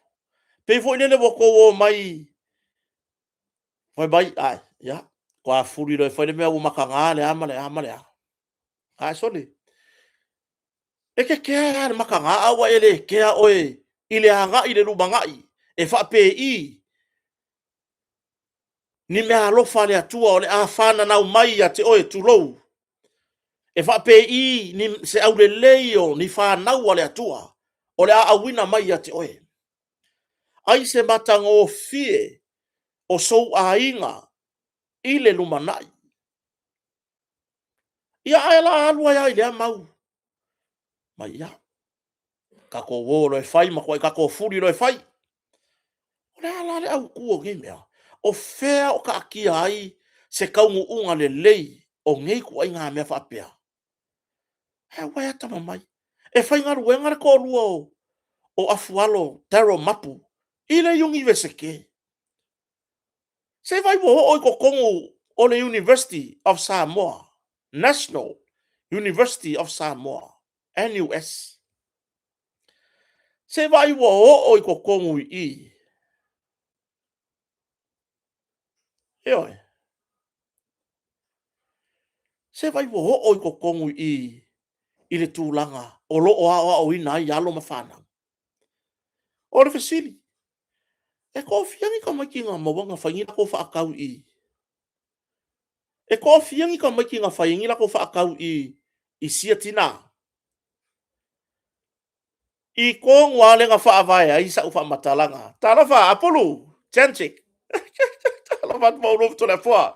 Pei fo i le woko o mai ai, ya. Kwa furi roi fai le mea umaka ngā le ama le ama le a. Ai soli. E ke kea maka ngā awa e le kea oe i le hanga i le rumangai. E wha pe i. Ni mea alofa le atua o le a whana nau mai a te oe tu lou. E wha pe i ni se au le leio ni whanau a le atua. O le a awina mai a te oe. Ai se matanga o fie o sou a inga i le lumanai. Ia ae la alua ia i le mau. Mai ia. Kako wō lo e whai, ma koe kako furi lo e whai. O le ala le au kua ngi mea. O whea o ka akia ai se kaungu unga le lei o ngei kua i ngā mea whapea. He wai atama mai. E whai ngaru e ngare ko rua o afualo taro mapu. I le yungi veseke. Se vai wo o ko kongu o le University of Samoa. National University of Samoa. NUS. Se vai ua o i kokongu i. E oe. Se vai ua o i kokongu i le tūlanga. O lo o ina i alo mawhana. O le fesili. E ko fiangi ka mai ki ngā mawanga whaingina ko whaakau i. E ko fiangi ka mai ki ngā whaingina ko whaakau i sia tina. I ko ngwale ngā whaavai ai sa uwha matalanga. Tala wha Apollo. Chanchik. Tala wha mauro to le fua.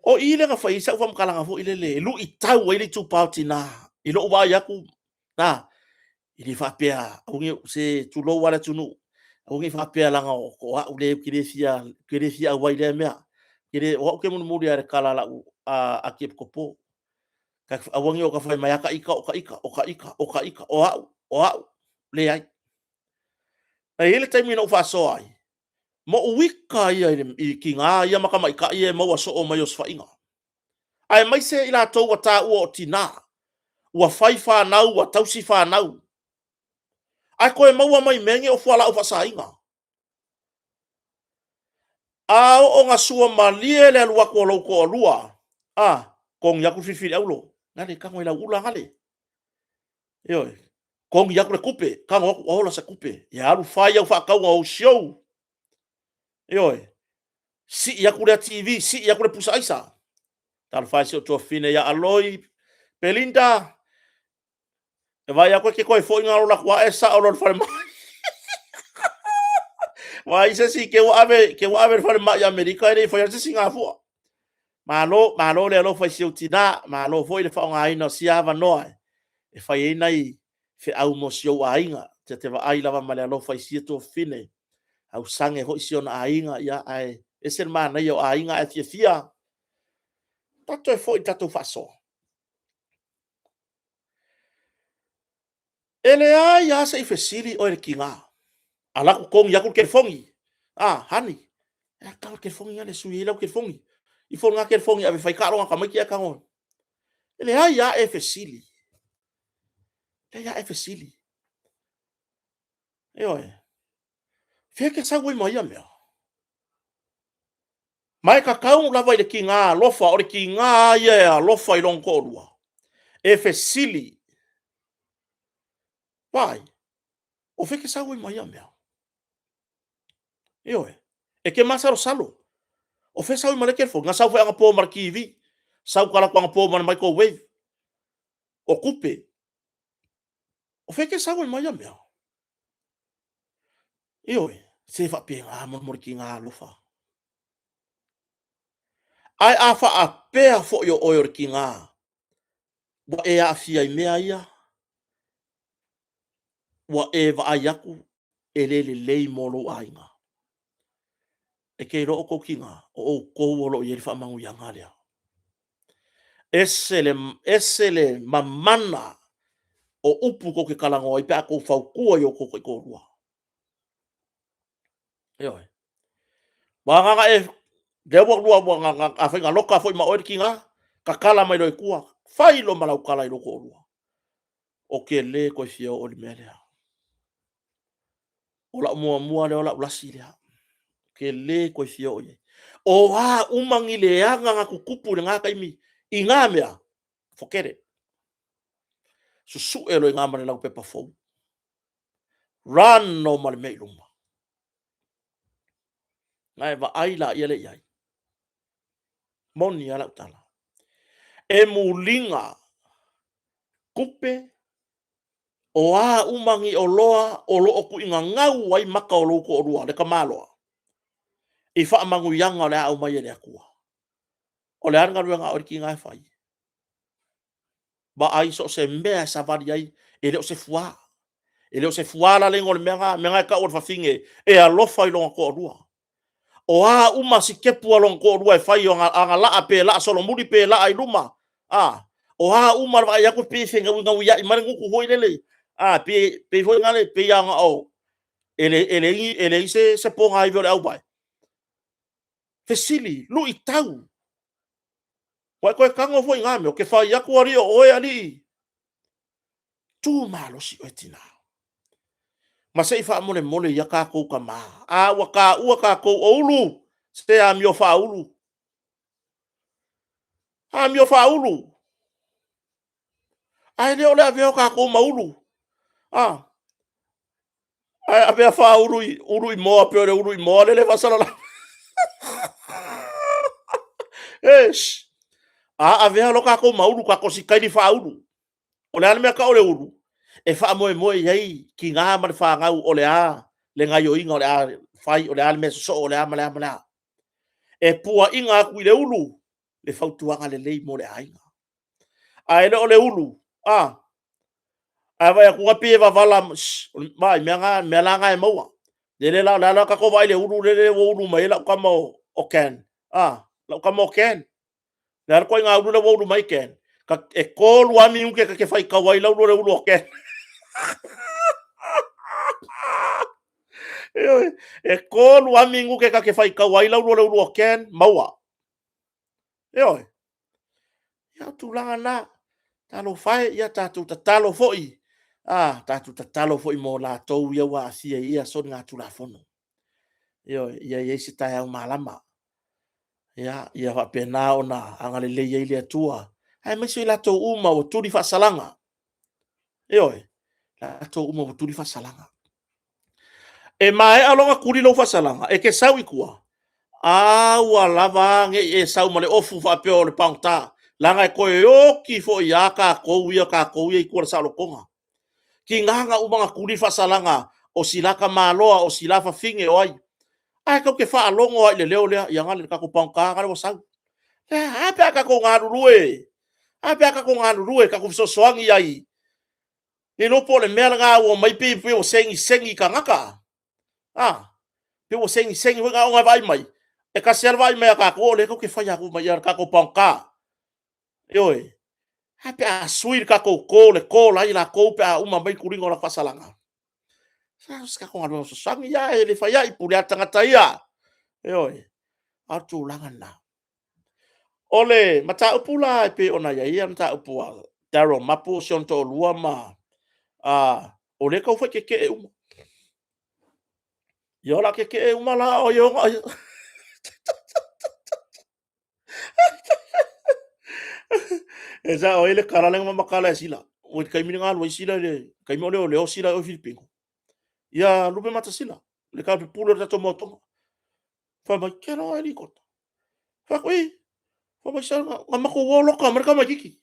O i le ngā whai sa uwha mkalanga fo i le le. Lu i tau ai le tūpau tina. I lo wai aku. Na. I li whapea. Aungi se tu lo wale tunu. Aungi whapea langa o ko a ule kire fia wai le mea. Kire o ke munu muri are kala la a kip kopo. Ka awangi o ka whai mai aka ika o ka ika o ka ika o ka ika o au le ai. Na ele taimi na ufa so ai. Mo uika ia i ki ngā ia maka mai ka ia maua so o mai os whainga. Ai mai se ila tau wa tā ua o tina. Ua whai whanau, ua tausi whanau. Ai koe maua mai menge o fuala ufa sa inga. A o ngā sua malie le alua ko lauko alua. Kong yaku whiwhiri aulo. Ngane kango ila ula ngale. Ioi. Kong yaku le kupe. Kango aku ola sa kupe. Ya alu whai au whakau au show. Ioi. Si yaku le TV. Si yaku le pusa aisa. Tal whai si o tua fine ya aloi. Pelinda. E vai yaku ke koe fo inga rola kua esa o lor whare mai. Wai se si ke wa ave whare mai Amerika ere whai se si ngā fua. Malo le alo whai si o tina. Malo fo i le whao ngā ina si ava noa. E whai e nei fe au mo si o ainga. Te wa ai lava male alo whai si to fine. Au sange ho si ona ainga ia ai. E sen mana i o ainga e fia. Tato e fo i tato whaso. Ele ai asa i fesili o ele ki ngā. Alaku kong yakul ke fongi. Hani. E kau ke fongi ane sui ilau ke fongi. I fo ngā ke fongi ave whai karo ngā kamai ki a kangon. Ele ai ya e fesili. Ele ya e fesili. E oe. Fia ke sa wai mai a mea. Mai ka kau lava i le ki ngā lofa o le ki ngā ia lofa i long korua. E fesili. Pai. O fia ke sa wai mai a mea. E oe. E ke masaro salo. O fe sau male ke fo nga sau fe anga po mar kiwi. Sau kala kwa po mar microwave. O kupe. O fe ke sau mai mea. E oe, se fa pe nga mor ki nga lofa. Ai a fa a pe fo yo o ki nga. Wa e a fia i mea ia. Wa e va ayaku ele lei molo ainga. E ke ro ko ki nga o ko lo ye fa mangu yanga lea. Esele mamana o upu ko ke kalango i pe ako fau kua yo ko ko rua. Oi. Wanga e dewa lua wanga a whinga loka foi ma oi ki nga ka kala mai roi kua. Fai lo malau kala i loko rua. O ke le ko fio o li melea. O la mua le o la ulasi lea. Ke le ko fio o ye. O umangi le anga nga kukupu le nga kaimi. I ngā mea. Forget it. Susu e lo i ngā mane lau pepa fau. Run no male mei luma. Ngai va aila ia le iai. Moni ala utala. E mulinga kupe o umangi o loa o lo oku inga ngau wai maka o loko o rua le kamaloa. I wha amangu yanga o le au mai e le akua. O le aranga ruanga o ki ngai whai. Ba ai so se mea sa vari ai e leo se fua. E leo se fua la lengo le menga ka o whawhinge e alofa i longa ko o rua. O uma si kepu along ko rua e whai o anga laa pe laa solo muri pe laa i luma. O uma wa ya ko pe whenga winga wia i marengu ku hoi lele. Pe hoi ngale pe yanga o. Ele se ponga i vore au bai. Fesili, lu i tau. Wai koe kango hoi ngame o ke whai aku ari o oe ali. Tu malo si o tina. Masai fa mole mole ya ka ko kama. A ua ka ko ulu. Se a mio fa ulu. A mio fa ulu. Ai le ole aveo ka ko maulu. Ah. Ai avea fa ulu I mo pe ulu I mo le vasala la. Eish. A avea lo ka ko maulu ka ko sikai ni fa ulu. Ole ale me ka ole ulu. E fa mo yai ki nga ma fa nga ole a le nga yo inga ole a fai ole ale me so ole a mala. E pua inga ku le ulu. Le fautuanga le lei mo le ainga. Ai le ole ulu. Ah. Ava ku api va vala mai me nga e maua. Le la ka ko vai le ulu mai la ka mo o ken. Ah, la ka mo ken. Le ko nga ulu mai ken. Ka e ko lu ami unke ka ke fai ka wai la ulu o ken. E ko lu ami unke ka ke fai ka wai la ulu o ken maua. Yo. Ya tu langa na. Talo fai ya tatu talo foi. Ah, tatu tatalo foi mo la tou ia wa sia ia so nga tu la fono. Yo, ia se tai au malama. Ia wa pena ona anga le ia tua. Ai me se la tou uma o turi fa salanga. Yo, la tou uma o turi fa salanga. E mai alonga kuri lo fa salanga. E ke sau ikua. Wa lava nge e sau male ofu fa pe o le pangta. Langa e koe o ki fo ia ka kou ia I kua sa lo konga. Ki nganga umanga kuri fa salanga o silaka maloa o silafa finge o ai. Ai kau ke fa alongo ai le leo le ia ngale ka ko pangka ka le wasau. Ape aka ko ngarurue. Ape aka ko ngarurue ka ko sosoangi ai. Ni lopo le mea nga o mai pe o sengi ka ngaka. Ah. Pe o sengi nga o vai mai. E ka ser vai mai ka ko le ko ke fa ya ko mai ka ko pangka. Yo. Ape a suir ka ko le lai la ko pe a uma mai kuringo la fasalanga. Sa ko ngalo sosoangi ya le fa ya I pule tangata ia. Yo. Atu langana. Ole, mata upula pe ona ia mata upua. Daro mapu sionto lua ma. Ole kau fa ke uma. Yo la ke uma la o yo. Esa o ele karaleng ma makala sila. O kai mininga lo sila le. Kai mo le o sila o Filipino. Ya lupe mata sila. Le ka pulo ta moto. Fa ba kero ali kota. Fa koi. Fa ba sa ma ko wo lo ka mereka majiki.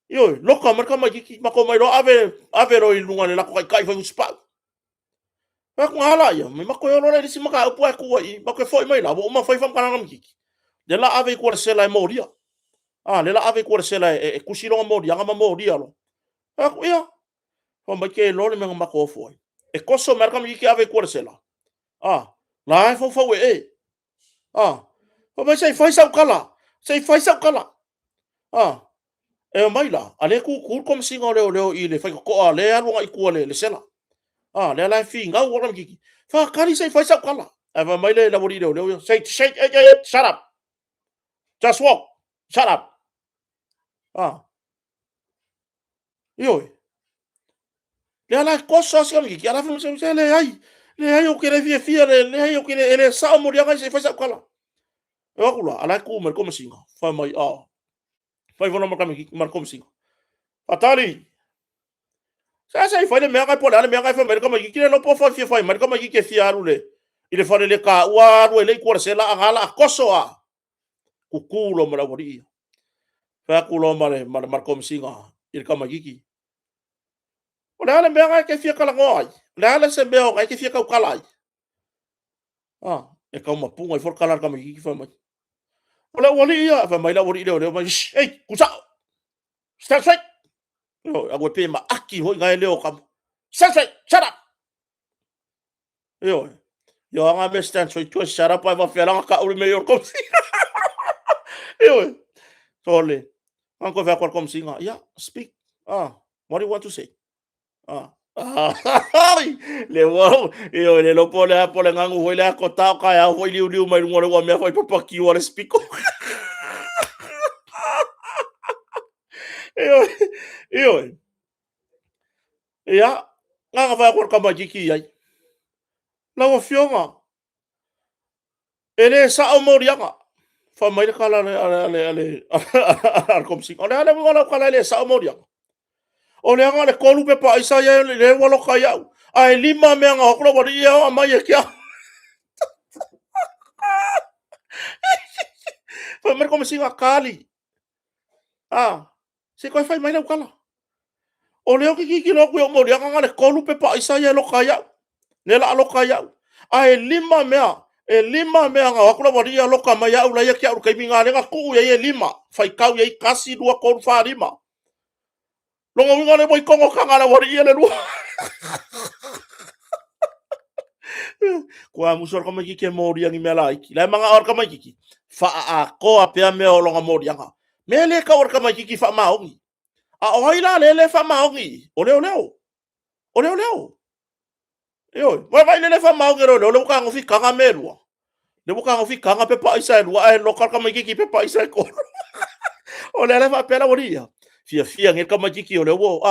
Yo, loka mereka majiki mako mai lo ave ro ilunga le la ko kai fa uspa. Fa ko hala ya, me mako yo le si maka upu ku ai, mako foi mai la, o ma foi fam kana miki. De la ave ko sela e moria. Le la ave ko sela e kusilo moria, ngama moria lo. Fa ko ya. Fa ma ke lo le me mako foi. E koso mereka miki ave ko sela. La fa we. Fa ba sai fai sa kala. Sai fai sa kala. E mai la, ale ku kom singa leo I le fai ko le alu ngai ku le sela. Le la fi ngau ora miki. Fa kari sai fai sa kala. E va mai le la bodi leo. Say shut up. Just walk. Shut up. Yo. Le la cosa sa miki. Ala fi se le ai. Le ai o ke le fi le ai o ke le sa mo dia sai fai sa kala. E wa kula ala ku mer kom singa. Fa mai Fai vono mo kami mar kom singa. Atali. Sai fai le mea kai pole ale mea kai fa mer kama ki lo po fa fai mer kama ki ke fia rule. Ile fa le ka wa ru le ko se la ngala koso a. Ku kulo mara wori. Fa kulo mare mar kom singa. Il kama ki. Ole ale mea kai ke fia kala ngoi. Le ale se mea kai ke fia ka kala. E ka ma punga I for kala kama ki fa mai. Ole wori ia fa mai la wori le mai. Hey, kusa. Stand straight. Yo, agora pe ma aki hoi ngai leo kam. Stand straight. Shut up. Yo. Yo anga me stand straight. Tu shut up. Va fela ka uri me yor kom si. Yo. Tole. Anko fa kom singa. Yeah, speak. What do you want to say? Le wo. Yo le lo pole ngangu hoi le ko ta ka ya hoi liu mai ngore wa me foi papa ki wa speak. Yo. Yo. Ya, Nga vai ko ka majiki ai. Lawa fionga. Ele sa o morianga. Fa mai kala ale al komsing. Ole ale ngala kala ele sa o morianga. Ole anga le kolu pe pa isa ya le walo kaya. Ai lima me anga oklo wali ia mai kia. Fa mai komsing akali. Se ko fai mai la kala. Ole o ki lo ko morianga anga le kolu pe pa isa ya lo kaya. Le la lo kaya. Ai lima mea lima mea nga wakula wadi ya loka mai au la ya kia u kai minga le nga ku ya lima fai kau ya kasi dua kon fa lima longa minga le boy kongo kanga la wadi ya le dua ko amusor ko mai ke mori yang mela iki la manga or ka mai ki fa a ko a pe me o longa mori yang me le ka or ka mai ki fa maongi a o ila le fa maongi ole yo vai le fa maongi lo ka ngofi kanga merua le buka ngofi kanga pe pa isa lua ai lokal ka mai ki pe pa isa ko o le fa pela woria fia ngir ka mai ki o le wo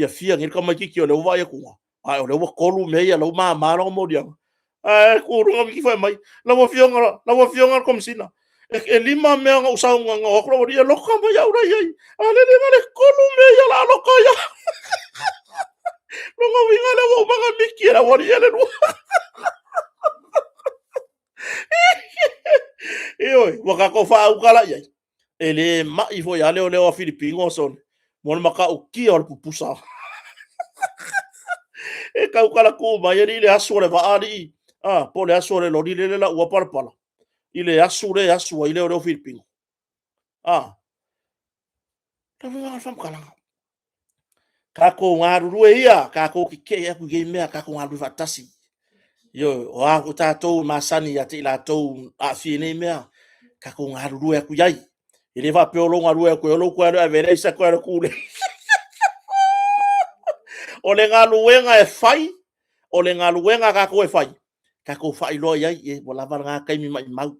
fia ngir ka mai ki o le wa ya ku ai o le wo kolu me ya lo ma lo mo dia ai ku ru ki fa mai la wo fionga kom sina e lima me nga usa nga okro woria lo ka mai ya ura ya ale le kolu me ya la lo ka ya lo ngofi nga le wo ma ka mi ki la woria le Oi, waka ko fa u kala ya. Ele ma i fo ya le o Filipino son. Mon maka o ki o pupusa. E ka u kala ku ma ye le aso le va ali. Po le aso le lo di le la u par pala. Ile aso ile o Filipino. Ta va fam kala. Ka ko ngaru ia, ka ko ki ke ya ku ge me ka ko ngaru fatasi. Yo, o a ko tatou masani ya te la tou a fine me ka ko ngaru ku yai. Ele va pe o longa rua ko lo ko a vere sa ko ku le. O le galuenga e fai, o le galuenga ka ko e fai. Ka ko fai lo ia e bola va nga kai mi mai mau.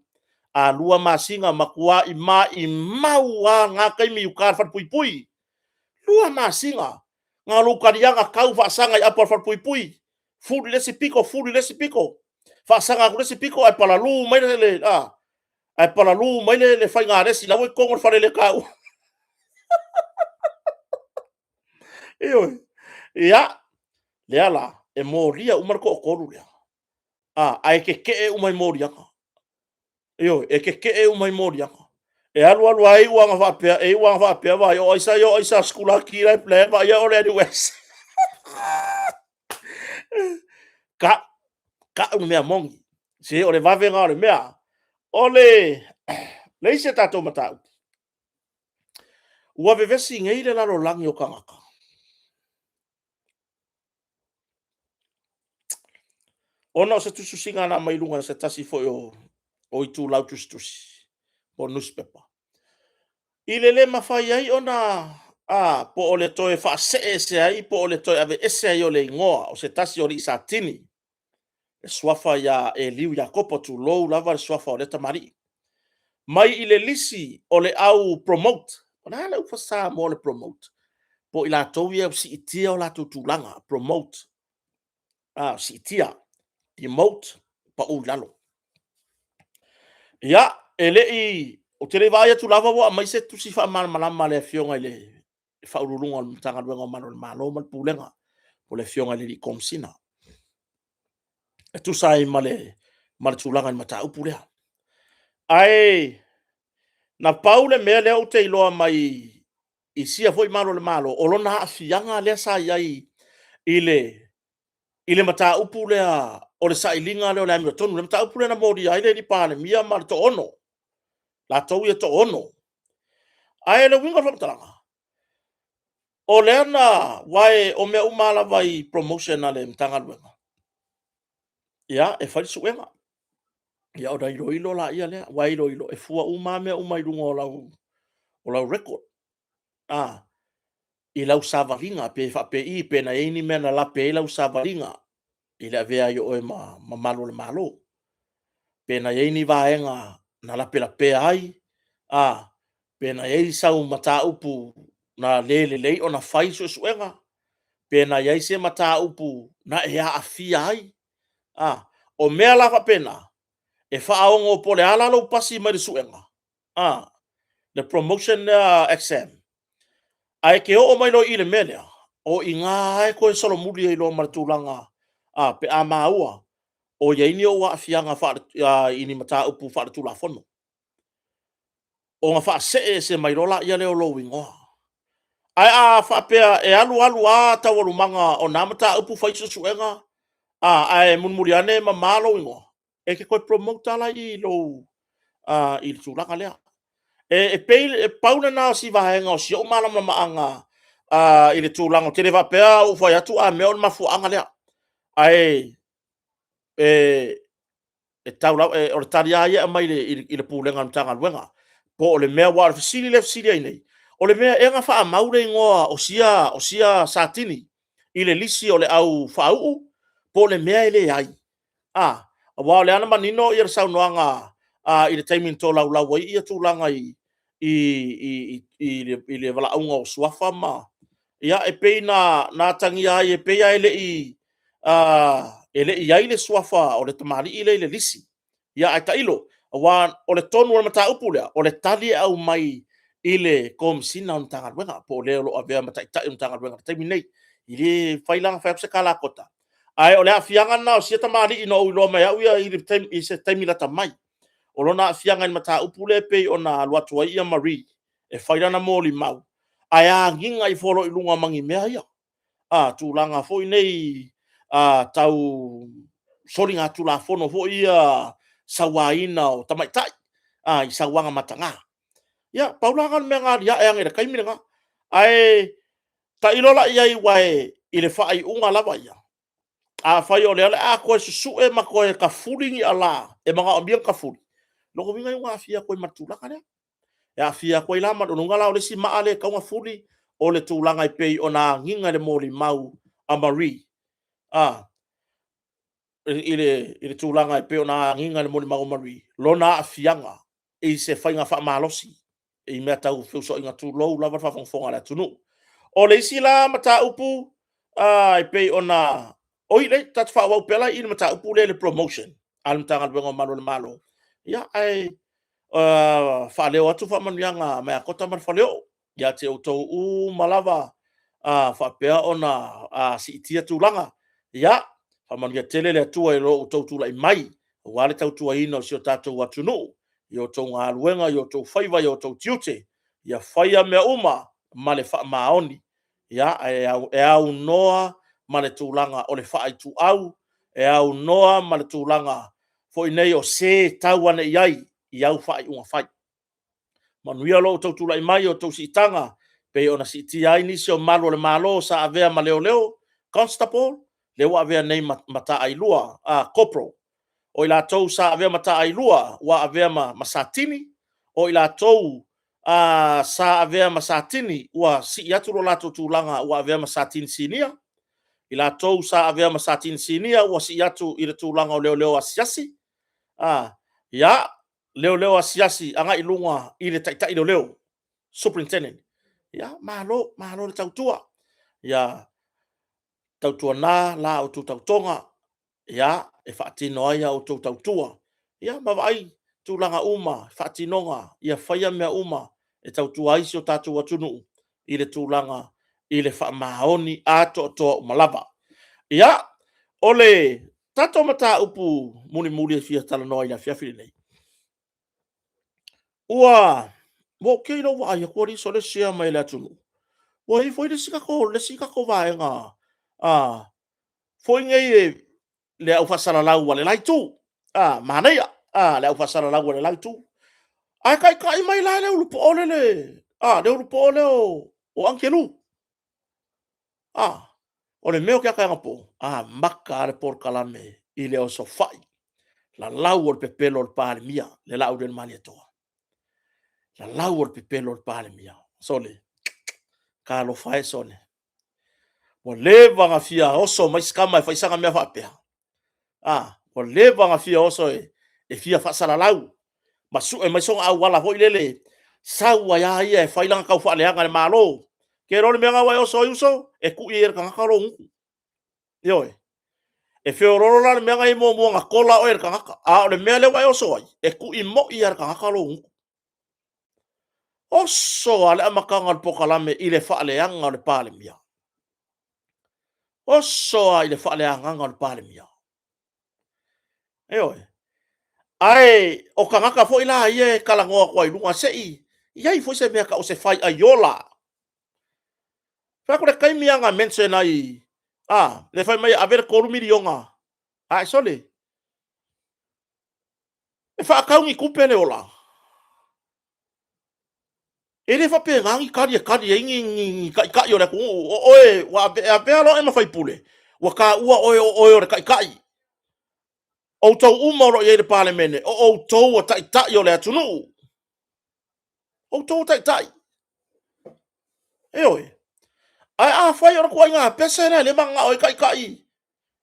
A lua masinga makua i mau nga kai mi ukar fa pui pui. Lua masinga. Nga lu karianga kau fa sanga i apor fa pui pui. Fudi lesi piko. Fa sanga ku lesi piko ai pala lu mai le ai pala lu mai le fai nga resi la wo kongo fa le kau. Io. Ya, le ala e moria umar ko koru le ai ke umai moria yo e ke umai moria e alu ai wanga va pe va yo isa skula ki rai ple va yo le west ka un mea mongi se o le va venga le mea o le se tato mata ua vevesi ngei le lalo langi o kangaka ona se tusu singa na mai lunga se tasi fo o i tu lau tusi po newspaper i le mawhai ai ona po o le toe wha se ai po o le toe ave ese ai o le ingoa o se tasi o li sa tini e swafa ya e liu ya kopo tu lou lava le swafa o le tamari mai i le lisi o le au promote ona le ufa sa mo le promote po i la tou ia si itia o la tutulanga promote si itia emote pa u lalo ya ele i o te vai atu lava wa mai se tu si fa malama le fionga le fa urulunga o tanga luenga mano le malo mal pulenga o le fionga le komsina e tu sai male tulanga i mata upulea ai na paule me le o te iloa mai i sia foi malo le malo o lona afianga le sa iai ile mata upulea o le sailinga le o le amio tonu le mata upulea na modi ai le ni pane mia mal to ono la tau ia to ono ai le winga fam o le ana wai o me umala vai promotion ale mtanga luenga ya e fai suenga ya o dai roilo la ia le wai roilo e fua uma me uma i lungo o lau record i lau savaringa pe fa pe i pe na ini me na la pe lau savaringa i le vea yo e ma malo le malo pe na ini vaenga na la pe ai pe na ei sau mata upu na le ona fai suenga pena iai se mata upu na e afia ai. O mea lava pena e whaaongo po le ala lo pasi mai suenga. The promotion exam. Ai ke o mai lo i le mea o i ngā e koe solo muri e lo maratulanga pe a maua o ia ini o wa afianga ini mata upu whaatula fono. O ngā wha se mai rola ia leo lo wingoa. Ai whapea e alu a tawaru manga o nā mata upu whaisu suenga. Ai munmuri ane ma malo wingoa. E ke koe promote ala i lo i le tūlanga lea. E pauna nā si vahenga o si o malama maanga i le tūlanga. Tere whapea u whai atu a mea o mafuanga lea. Ai taulau o le tari a ia mai i le pūlenga mtanga luenga. Po o le mea wa le fasili ai nei. O le mea e ngā wha maure ingoa o sia satini i le lisi o le au whaau po le mea ele ai. Wa le ana manino i le saunoanga i le taimin tō lau i a tūlanga i le walaunga o suafa ma. Ia e pei nā tangi ai e pei ai ele i ai le suafa o le tamari i le lisi. Ia ai tailo. O le tonu o le mata upu lea, o le tali au mai i le komisina o le tanga luenga, po leo lo avea mataitai o le tanga luenga. Taimi nei, i le whailanga whaipse kala kota. Ai o le afianga na o sia tamari ino ui loa mai au ia i se taimi lata mai. O lona afianga i mata upu le pei o na luatua ia Marie, e whailana mōli mau. Ai a nginga i folo i lunga mangi mea ia. Tūlanga fo i nei tau soringa tūla fono fo ia sawaina o tamaitai i sawanga matanga. Ia, paulanga mea ngā ria e angere kaimina ngā. Ai, ta ilola iai wae i le whaai unga lava ia. Whai o le ale, koe susu e ma koe ka furingi ala, e mga ombiang ka furi. Loko minga yung afia koe matulanga lea. E afia koe lama, nunga lao le si maale kaunga furi, o le tūlanga i pei o nā nginga le mōli mau a Marie. I le tūlanga i peo nā nginga le moni mau Marie. Lona a fianga i se whainga wha malosi. I mea tau whiuso inga tūlou lava whawhongwhonga le tunu. O le isi la mata upu i peo nā oi le tatu whawau pela i le mata upu le promotion. Alam tanga luenga malo le malo. Ia ai whaleo atu whamanuanga mea kota mar whaleo. Ia te o tau malava whapea o nā si itia tūlanga. Ia Manuia tele le atua e lo tau tula i mai. Wale tau tua ina o si o tātou atunu. I o tau ngā luenga, i o tau whaiva, i o tau tiute. Ia whaia mea uma, ma le wha maoni. Ia e au noa ma le tūlanga o le wha ai tu au. E au noa ma le tūlanga fo i nei o se tau ane iai i au wha ai unga whai. Manuia lo tau tula i mai o tau si itanga. Pe ona si iti ai nisi o malo le malo sa avea ma leo leo. Constable. Le wa avea nei mata ai lua, kopro. O ila tau sa avea mata ai lua, wa avea masatini. O ila tau sa avea masatini, wa si iatu lo lato tūlanga, wa avea masatini sinia. Ila tau sa avea masatini sinia, wa si iatu ila tūlanga o leo leo asiasi. Ya, leo leo asiasi, anga ilunga ile taita ilo leo. Superintendent. Ya, malo le tau tua. Ya, tautua nā la o tū tautonga, ia, e whaatino aia o tū tautua. Ia, mawai, tūlanga uma, whaatinonga, ia whaia mea uma, e tautua aisi o tātou atunu, i le tūlanga, i le whaamaoni, ato toa umalava. Ia, ole, tato mata upu muni e fia tala noa ina fia whiri nei. Ua, mo kei no wa aia kori so le sia mai le atunu. Ua, i foi le sikako vaenga, foi ngai le au fasala lau wale lai tu. Maneia, le au fasala lau wale lai tu. Ai kai mai la le ulu po ole le. Le ulu po ole o ankelu. O le meo kia kai ngapo. Maka le por kalame i le o so fai. La lau o le pepelo o le pāle mia. Le lau den mani atoa. La lau o le pepelo o le pāle mia. Sole. Ka lo fai sone. O leva nga fia oso mai skama e faisanga mea whapea. O leva nga fia oso e fia whasala lau. Ma su e mai songa au wala hoi lele. Sau ai ai e whailanga kau whaaleanga le malo. Ke ro le mea wai oso uso, e ku i er kangaka lo nguku. Yo e whiororo la le mea ngai mo mua ngā kola o er kangaka. A o le mea le wai oso ai, e ku i mo i er kangaka lo nguku. Oso ale amakanga le pokalame i le whaaleanga o le pāle mia. Oso a i le whaaleanga o le pāle mia. Eo ai, o kangaka fo ila ia e kalangoa kwa i lunga sei, iai fo se mea ka o se whai a yola. Whakore kai mianga mention ai, le whai mai avere korumiri o ngā. Ai sole, e whaakaungi kupele ola. E le whape ngangi kari e ingi kai o le kungu, oe, wa apea lo e mawhai pule, wa ka ua oe o le kai. O tau umaro i e le pāle mene, o tau o tai o le atunu. O tau tai. E oe. Ai a whai ora kua inga pese le manga o e kai.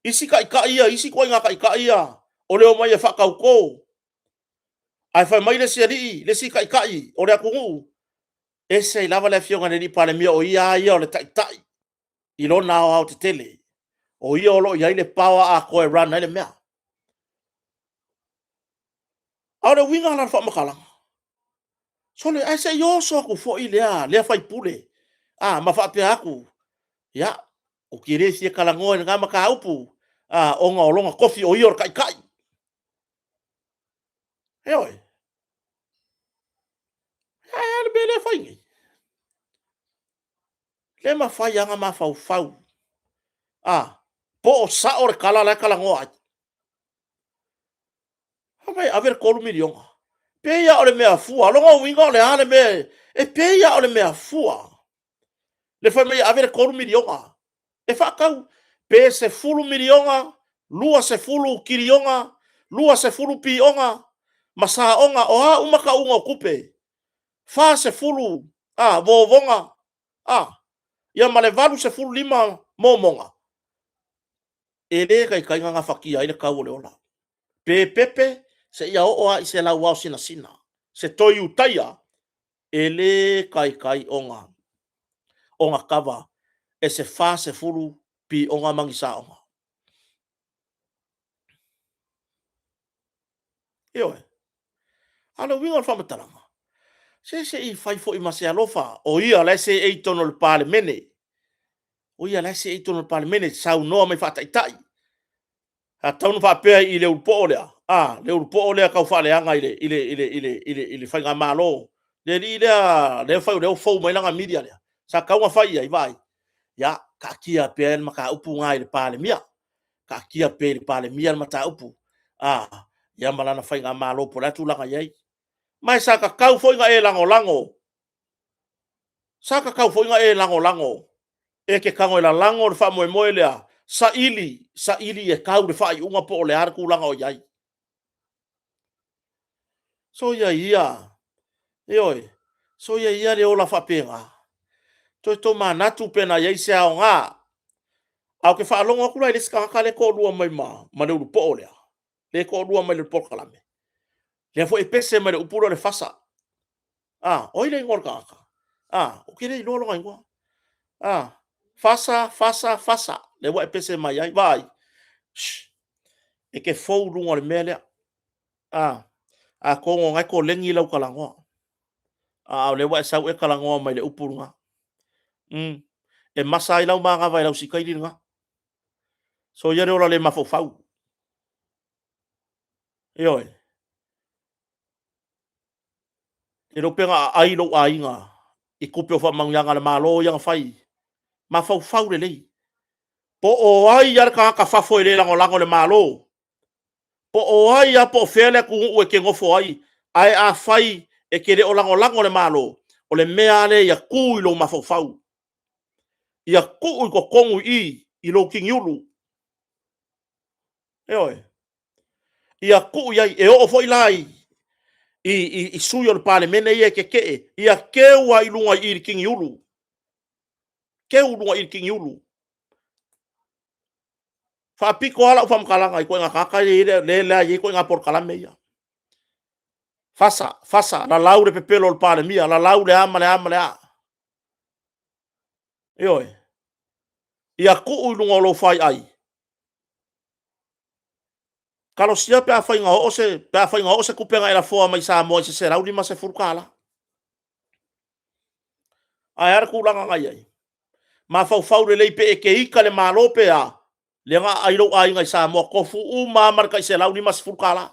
Isi kai ia, isi kua inga kai ia. O leo mai e whakau ko. Ai whai mai le si ali, le si kai, o le akungu. E se lava le fionga le ni pāle mia o ia o le tai. I lo nao au te tele. O ia o lo iai le pawa a koe run ai le mea. Au le winga la whamakalanga. So le ai se yoso aku fo i lea whai pule. Ma whape aku. Ya, o kire si e kalangoa nga maka upu. O ngā olonga kofi o ior kai. E oi. Le bele whai ngi. Le ma whai anga ma fau. Po o sa o re kala la kalangoa. Hapai aver kolumiri onga. Peia o le mea fua. Longa winga o le hale me. E peia o le mea fua. Le whai mai aver kolumiri onga. E whakau. Pe se fulu milionga. Lua se fulu kirionga. Lua se fulu pionga. Masa onga o ha umaka unga o kupe. Fa se fulu. Vovonga. Ia male valu se fulu lima momonga. E le kai nganga whakia ina kau le ola. Pe pepe se ia oa i se lau wau sina. Se toi utaia. E le kai onga. Onga kawa. E se fa se fulu pi onga mangisa onga. Ioe. Ala winga o whamataranga. Se i whai fo i mase alofa. O ia le se e tono le pāle mene. O ia le se e tono le pāle mene. Sau noa mai whataitai. Ha taunu whapea i le urupo o lea. Le urupo o lea kau whaleanga i le whainga malo. Le li lea, le whai o leo fau mai langa media lea. Sa kaunga whai ai vai. Ya, ka kia pea le maka upu ngā i le pāle mia. Ka kia pea le pāle mia le mata upu. Ia malana whainga malo po lea tūlanga iai. Mai sa ka kau whainga e lango. Sa ka kau whainga e lango. E ke kango i la lango le wha moe lea. Sa ili e kau le whai unga po le arku langa o iai. So ia. Eoi. So ia le ola whapenga. Toi to manatu pena iai se ao ngā. Au ke whaalonga kula i le skaka le ko lua mai ma le urupo o lea. Le ko lua mai le pokalame. Le fo e pese mai le upura le fasa. Oi le ngor kaka. O kere i lolo ngai ngua. Fasa. Le wa e pese mai ai. Vai. E ke fou lunga le mea lea. Kongo ngai ko lengi lau kalangoa. Le wa e sau e kalangoa mai le upurunga. E masa i lau maa vai lau sikairi nga. So ia reola le mafofau. Eoi. E ropenga ai lo a inga. I kupe o whamanganga le malo yang whai. Mafofau le lei. Po o ai ar ka whafo i le lango le malo. Po o ai a po fele ku ue ke ngofo ai. Ai a whai e kere o lango le malo. O le mea le ia ku i lo mafofau. Ia ku i ko kongu i lo kingiulu. Eoi. Ia ku i ai e o foi lai. I sui o le pāle mene ia ke. Ia keua i lunga i kingiulu. Keu lunga i kingiulu. Whapiko ala ufam kalanga i koe ngā kaka le lea i koe ngā por kalame ia. Fasa, la lau le pepelo le pāle mia, la lau le ama. Ioe. Ia ku lunga lo fai ai. Kalau sia pe afai nga o se pe afai nga o se kupenga ila foa mai sa mo se sera uli ma se furkala. Ai ar ku langa ngai ai. Ma fau fau le lei pe e ke ika le malo pe a. Le nga ai lo ai ngai sa mo ko fu u ma mar kai se la uli ma se furkala.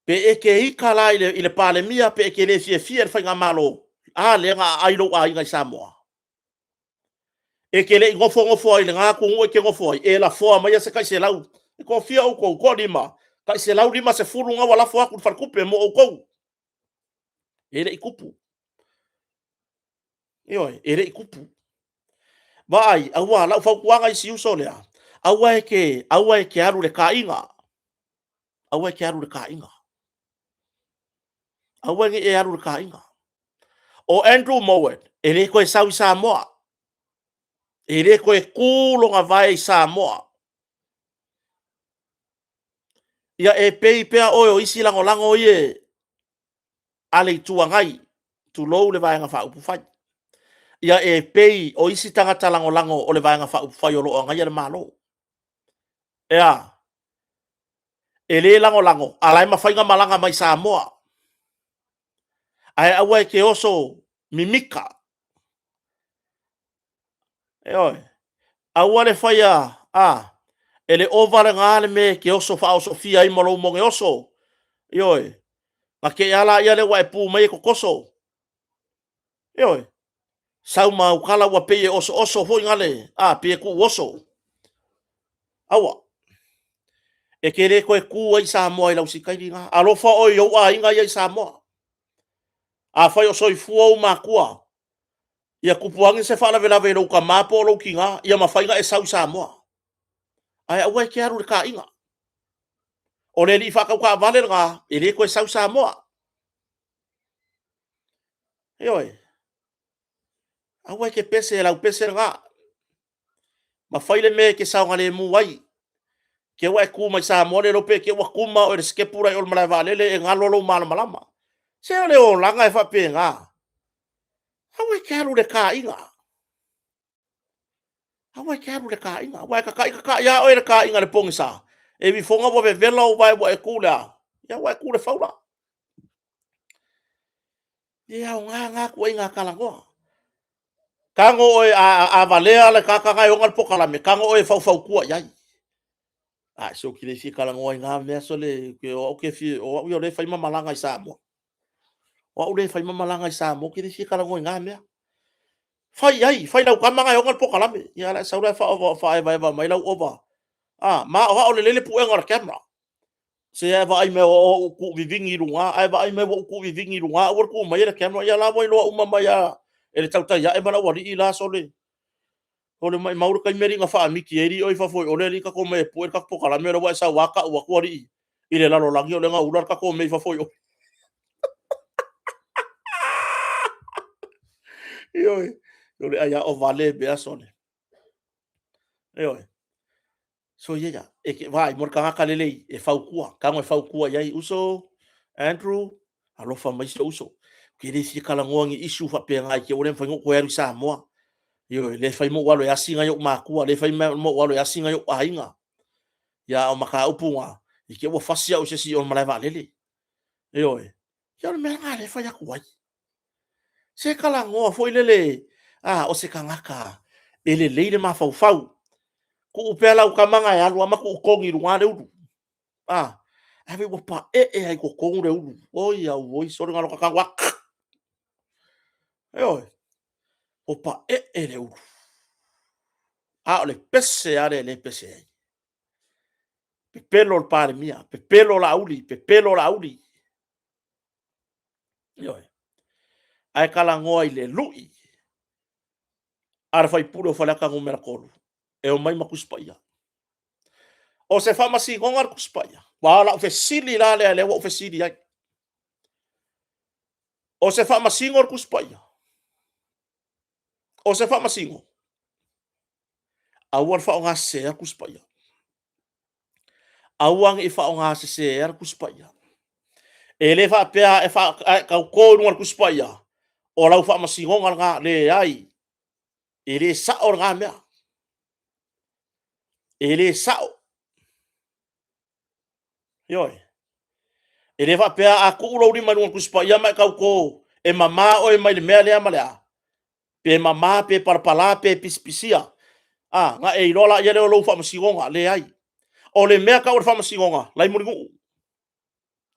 Pe e ke ika la ile pale mia pe e ke le fie fai nga malo. A le nga ai lo ai ngai sa mo. E ke le ngofo ai le nga ku ngue ke ngofo ai. E la foa mai se kai se lau. E ko fia u ko lima. Kai se lau lima se furu nga wala foa ku far kupe mo o ko. E le ikupu. Io e le ikupu. Vai, aua la fa kuanga i siu solea. Aua e ke aru le kainga. Aua e ke aru le kainga. Aua e aru le kainga. O Andrew Mowat, e le koe sau i Samoa. E le koe kūlonga vai i Samoa. Ia e pei pea oe o isi lango lango i e ale i tuangai. Tu lou le vai nga fa upu fai. Ia e pei o isi tangata lango lango o le vai nga fa upu fai o loo ngai le malo. Ea. E le lango lango. Alai mawhainga malanga mai Samoa. Ai aua e ke oso mimika. E oi. Aua le whaia. E le ovale ngā le me ke oso wha oso fia i malo monge oso. E oi. Ma ke ala ia le wa e pū mai e kokoso. E oi. Sau ma ukala wa peye oso hoi ngale. Peye ku oso. Aua. E ke re koe ku ai Samoa i lau sikairi ngā. Alofa oi au a inga i Samoa. A whai o soi fua o makua. Ia kupuangi se whala vela velo ka mapo o ki ngā. Ia mawhainga e sau Samoa. Ai au e ke aru le ka inga. O le li whakau ka vale ngā. E le koe sau Samoa. E oi. Au e ke pese e lau pese ngā. Ma whaile me ke sau ngale mu wai. Ke wa e ku mai Samoa le lope ke wa kuma o le skepura i ol malai valele e ngā lolo malama. Se o le o langa e whape ngā. Au e ke aru le ka inga. Au e ke aru le ka inga. Au e ka ia o e le ka inga le pongisa. E vi fonga wa ve vela o vai wa e kula. Ia wa e kule faula. Ia o ngā kua inga kalangoa. Kango oe a valea le kakangai o ngal pokalame. Kango oe fau kua iai. So ki le fi kalangoa i ngā mea so le o ke fi o le fai mamalanga i Samoa. O le fai mamalanga i Samoa ki le fi kalangoa i ngā mea. Fai lau kamanga o ngal pokalame. Ia la saura fa e vai mai lau ova. Ma o le lele puenga o camera. Se e vai me o ku vivingi runga, ai vai me o ku vivingi runga, o ku mai le camera ia la vai lo uma mai a ele tauta ia e mana wari i la so le. O le mai mauru kai meri nga fa miki eri o i fa foi o le rika ko me puer ka pokalame ro wa sa waka o ku ri. I le lalo langi o le nga ular ka ko me fa foi o. Io le aya o vale be asone. Io so ia e ke vai mor ka ka lele e fau kua ka mo fau kua ia uso Andrew alo fa mai so uso ke le si kala ngongi isu fa pe ngai ke ole fa ngo ko eru Samoa io le fa mo walo ya singa yo ma kua le fa mo walo ya singa yo ainga ya o maka upunga i ke wo fasia o se si on malai va lele io ya me nga le fa ya kuai se kala ngo fo lele o se kangaka ele leile ma fau fau ku upela u kamanga ya lu ama ku kongi runga le ulu ave wo pa ai ko kongu le ulu oi ya oi so ngalo ka wa o pa le ulu le pese ale le pese pe pelo el pare mia pe pelo la uli ai kala ngoi le lui ar fai puro fala ka ngomera kolu e o mai makuspaia o se fa masi ngongar kuspaia wala fe sili la le wo fe sili ai o se fa masi ngor kuspaia o se fa masi ngo a war fa nga se kuspaia awang e fa nga se kuspaia e le fa pe e fa ka ko ngor kuspaia o lau fa masingonga nga le ai e le sa o nga mea e le sa yoi e le fa pe a ku lo ri manu ku spa ya mai kau ko e mama o e mai le mea le amalea pe mama pe parpala pe pispisia nga e lola ya le lo fa masingonga le ai o le mea ka o fa masingonga lai muringu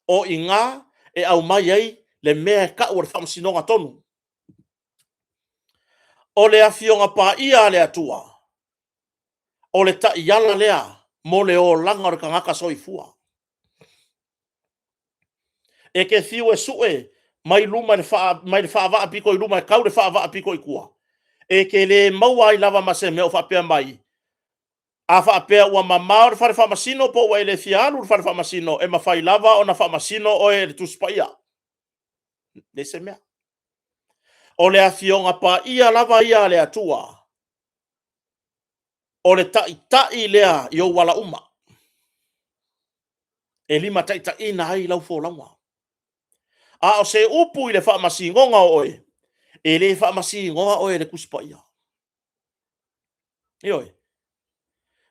o inga e au mai ai le mea ka o fa masingonga tonu o le afionga pa ia le atua o le ta iala lea mo le o langa o kangaka soifua e ke fiu e sue mai luma le fa va piko i luma kau le fa va piko i kua e ke le maua i lava mase me o fa pe mai a fa pe o mama o fa masino po wa le fialu fa masino e ma fa lava o na fa masino o e tu spaia le se mea o le afionga pa ia lava ia le atua o le tai lea i o wala uma e lima tai ina ai lau fo lawa a o se upu i le fa masingonga o e le fa masingonga o e le kuspaia ioi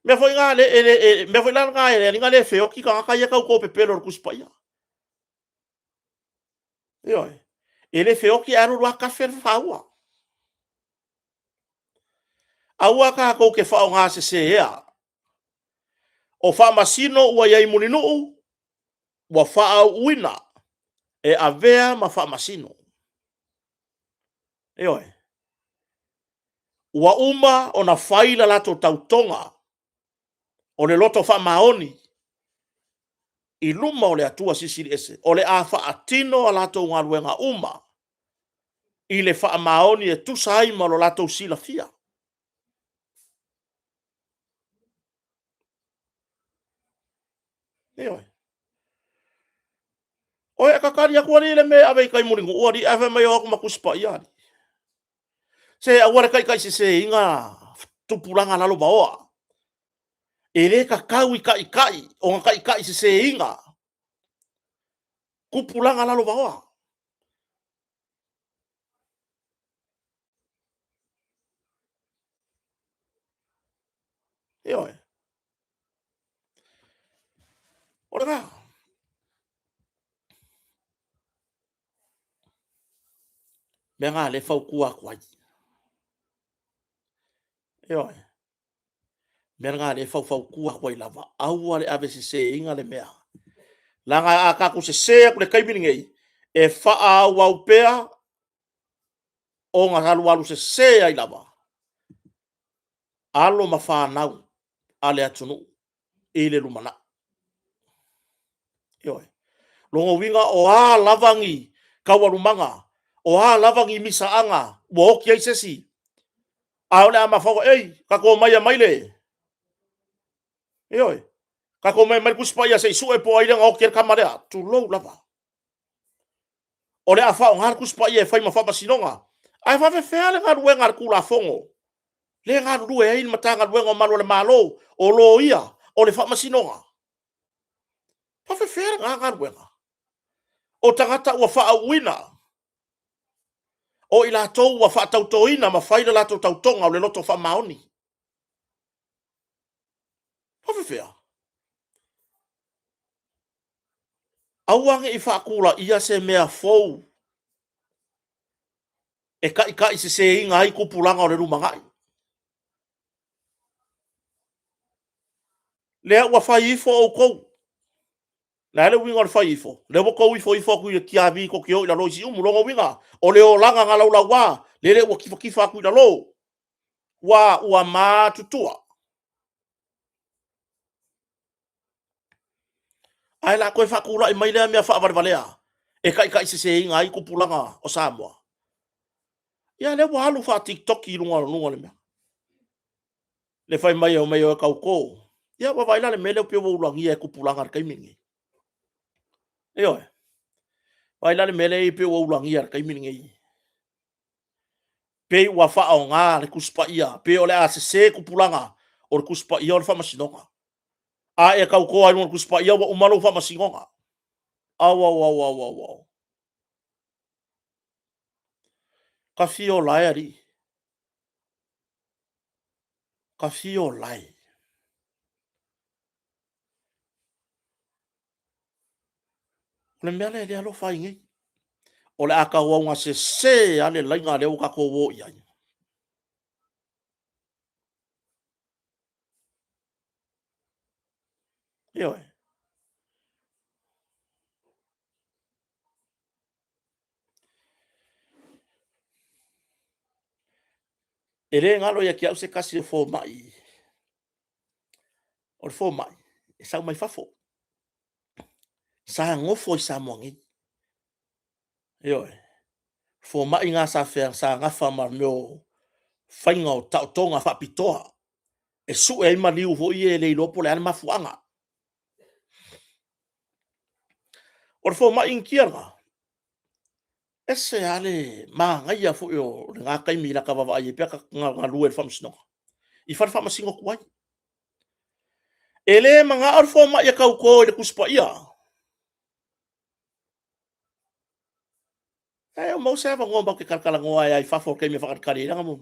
me foi nga le me foi la nga nga le feo ki ka ia ka ko pe pelo kuspaia ioi e le feo ki aru wa ka fer faua aua ka ko ke fa nga se ea o fa masino ua ia imuninu wa fa uina e avea ma fa masino ioi ua uma ona faila lato tautonga o le loto fa maoni i luma o le atua sisiri ese o le a fa atino a lato ngaruenga uma i le fa maoni e tusai ma lo lato sila fia ioi o e kakari aku ali le me ave kai muringu ua di ave mai o ma kuspa ia se awara kai se inga tupulanga lalo baoa e le kakau i kai o kai se inga kupulanga lalo baoa ioi ora menga le fau kua kwai ioi menga le fau kua kwai lava au ale ave se inga le mea langa a ka ku se ku le kai ngei e fa a wa upea o nga halu alu se ai lava alo ma fa nau ale atunu i le lumana ioi longo winga o a lavangi kawalumanga o a lavangi misaanga wo ki ai sesi a ole ama fa ei ka ko mai le ioi ka ko mai kuspa ia se su e po ai nga o ki kamarea tu lo lava ole a fa ngar kuspa ia fa ma fa basinonga ai fa fe ale ngar wenga kula fongo le ngar rue ai matanga wenga malo le malo o lo ia o le fa masinonga fa fe ngar wenga o tangata ua fa wina o ila to ua fa tautoina ma faila la to tautonga o le loto fa maoni fa fe auange i fa kula ia se mea fou e kai se inga ai kupulanga o le rumangai le ua fa ifo o kou na le winga fa ifo le wo kou ifo ku ki avi ko ki o la loisi umu longo winga o le o langa ngala ula wa le wa kifa ku la lo wa ma tutua ai la ko fa kula i mai le mea fa valea e kai se inga ai kupulanga o Samoa ia le wa halu fa TikTok i lunga le mea le fai mai o kau ko ia wa vai la le mele pe wo ulangi e kupulanga kai mingi io vai la le mele i pe wo ulangi ar kai mingi pe wa fa o nga le kuspa ia pe o le a se kupulanga o le kuspa ia o le fa masinonga a e kau ko ai mo kuspa ia wa umalo fa masinonga a wa Ka fio lai ari. Ka fio lai. Le mea le alo fai ngai. O le aka waunga se ale lainga le uka ko wo iai. Io e. E re ngalo ia ki au se kasi o fō mai. O le fō mai. E sau mai fafo. Sa ngofo i sa mongi. Io e. Fō mai ngā sa whea sa ngafa mar meo whainga o tau tonga whapitoa. E su e ima liu fo i e le ilopo le ane mafuanga. O le fō mai inkianga. Ese ale ma ngai a fo yo ngā kaimi la ka wawa i e pia ka ngā lue le whamsino. I whare whamasingo kuai. E le mga ar fō mai a kau ko i le kuspa ia. E o mau sewa ngomba ke karkala ngoa e ai whafo kei me whakarakari ranga mo.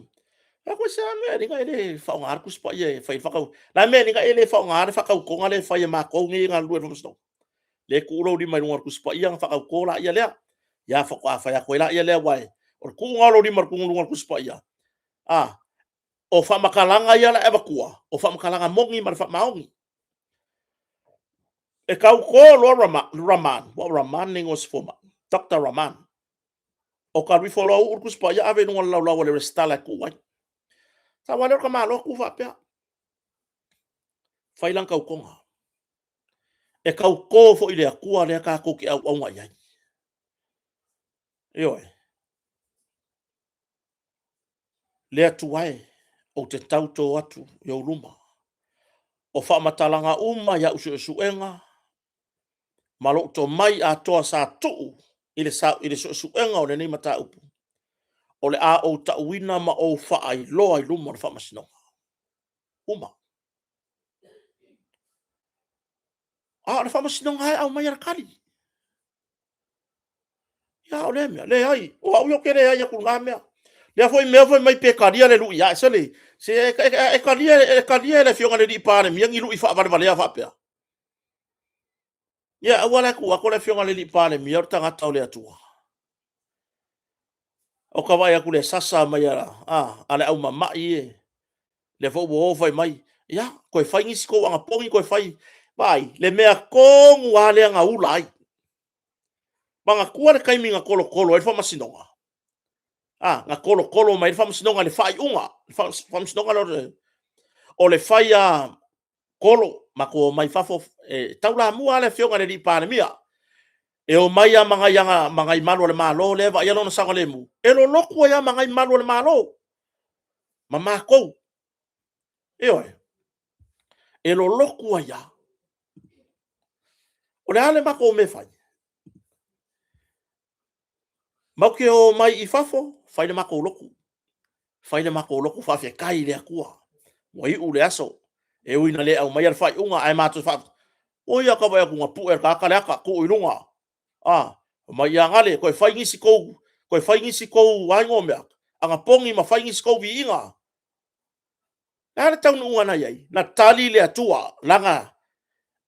E koe se ame ringa ele whao ngā ar kuspa ia e whai whakau. Na me ringa ele whao ngā ar whakau konga le whai e mā kongi ngā lue le whamsino. Le kūrau di mai rungar kuspa ia ngā whakau kōra ia lea. Ia whako a whai a koe la ia lea wai. O le kūngalo di mar rungar kuspa ia. Ah. O whamakalanga ia la eba kua. O whamakalanga mongi mar whamaongi. E kau ko lo Raman. Wa Raman ningos foma. Dr. Raman. O ka rifo lo urkus pa ia ave nunga lau lau le restala kuai. Sa wale ka malo ku whapea. Whailang kau konga. E kau ko fo i lea kua lea ka koki au au ngai ai. Ioi. Lea tuai. O te tauto atu i au luma. O whamatalanga uma ia usu suenga. Malo to mai a toa sa tuu. I le suenga o le nei mata upu. O le a o tauina ma o whaai loa i luma o le whamasinonga. Uma. A le whamasinonga hai au mai arakari. Ia o le mea. Le hai. O au yo kere hai aku ngā mea. Le foi mea foi mai pe karia le lui. Ia sele. Se e karia le fionga le di pāne. Miangi lui whaavare valea whapea. Ia awala ku ako le fionga le di pāne. Mia o tangata o le atua. O ka vai aku le sasa mai ara. Ale au mamai e. Le fo wo fai mai. Ia, koe fai ngisi ko anga pongi koe fai. Vai, le mea kongu a le anga ulai. Manga kua le kaimi ngā kolo kolo e whamasinonga. Ngā kolo kolo mai whamasinonga le whai unga. Whamasinonga o le whai a kolo. Mako mai whafo. Taula mua le fionga le di pāne mia. E o mai a mga yanga mga imalo le malo le va yalo na sanga le mu. E lo loku ya mga imalo le malo. Mama ko. E lo loku ya. O le ale mako me fai. Mau ke o mai i fafo, fai le mako loku. Fai le mako loku fafia kai le akua. Mo i ule aso. E uina le au mai al fai unga ai matu fafo. O ia ka vai aku ngā pu e kakale aka ku ilunga. Mai ia ngale, koe whai ngisi kou, koe whai ngisi kou waingo mea, anga pongi ma whai ngisi kou vi inga. Nāre tau nunga na iei, na tali le atua, langa,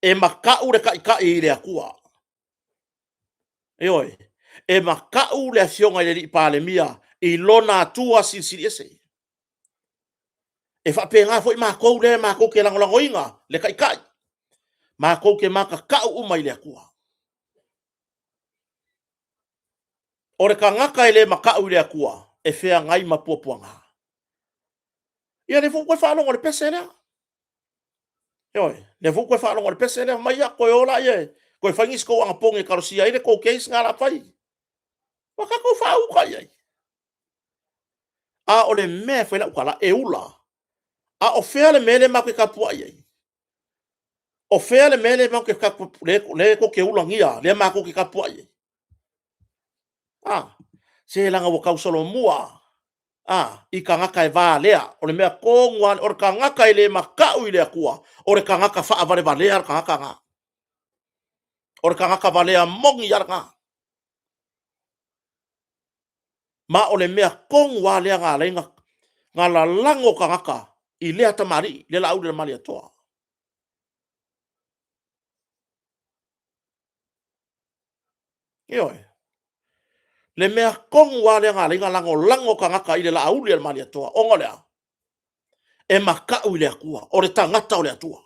e makau le kai le akua. Eoi, e makau le fionga le li pāle mia, i lona atua sinsiri ese. E whape ngā fwoi mākou le, mākou ke langolango inga, le kai. Mākou ke maka kau umai le akua. O re ka ngaka ele makau le akua, e whea ngai mapuapuanga. Ia ne fuku e whalongo le pese lea. Ioi, ne fuku e whalongo le pese lea, mai a koe ola ie, koe whangis kou anga ponge karosia ire kou keis ngā la whai. Waka kou whauka iei. A o le mea whaila ukala e ula. A o whea le mele mau ke kapua iei. O whea le mele mau ke kapua, le ko ke ula ngia, le mau ke kapua iei. Se langa wakau solo mua. I ka ngaka e vā lea. O le mea kōngua, o le ka ngaka e le makau i lea kua. O le ka ngaka whaavare va lea ka ngaka ngā. O le ka ngaka va lea mongi ar ngā. ma o le mea kong wa lea ngā lenga ngā la lango ka ngaka i lea tamari le la au le mali atoa. Ioi. Le mea kong wa lea ngā lenga lango ka ngaka i le la au le mali atoa. Ongo lea. E makau i lea kua. O le tangata o lea tua.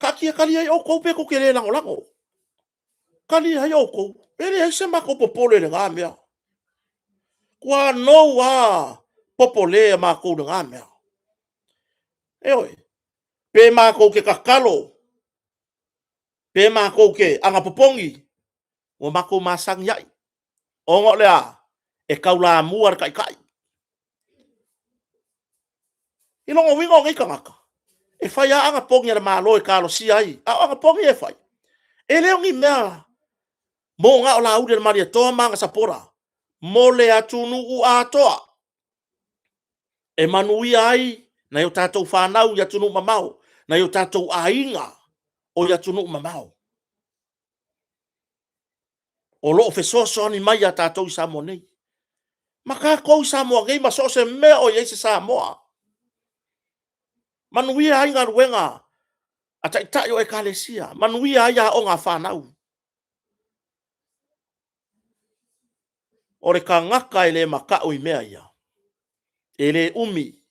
Ka kia kali ai o kou pe ko ke le lango. Kali ai o kou. Ele ai se mako popole le ngā mea. Kua no wa popole e mako le ngā mea. Eoi. Pe mako ke kakalo. Pe mako ke anga popongi. O mako masang yai. Ongo lea. E kaula muar kai kai. Ilongo wingo ngai ka ngaka. E fai a anga pongi ala malo e kalo si ai. A anga pongi e fai. E leo ngi mea. Mo nga o la ude maria toa manga sapora. Mo le atunu u atoa. E manui ai. Na yo tatou whanau ya tunu mamau. Na yo tatou ainga o ya tunu mamau. O lo fe so ni mai ya tatou Samoa nei. Maka kou Samoa ngai maso se mea o yeise Samoa. Manuia ai ngā ruenga. A tai o e kalesia. Manuia ai a o ngā whanau. O re ka ngaka ele maka o i mea ia. Ele umi.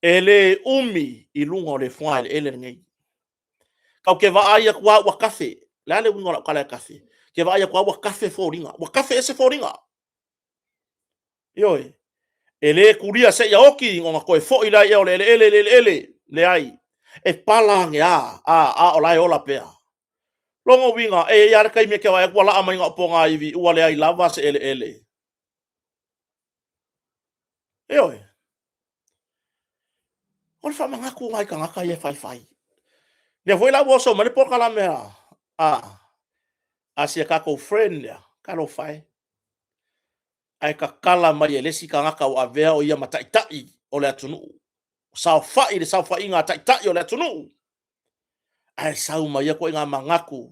Ele umi i lunga o le whaile ele ngai. Kau ke wa aia kua wa kafe. Lale wingo la kala kafe. Ke wa aia kua wa kafe fōringa. Wa kafe ese fōringa. Ioi. Ele kuria se ia oki ngonga koe fo ila ia o le ele le ai. E palange a o lai ola pea. Longo winga e ia kai me ke wa kua la ama inga ponga ivi ua le ai lava se ele. Ioi. Ol fa manga ku ngai ka ngaka ye fai. Ne voi la wo so mane poka la mea. Asia ka ko friend ya, ka lo fai. Ai ka kala mai e lesi ka ngaka o avea o ia mataitai o le atunu. Sao fai ngā taitai o le atunu. Ai sau mai ko ngā mangaku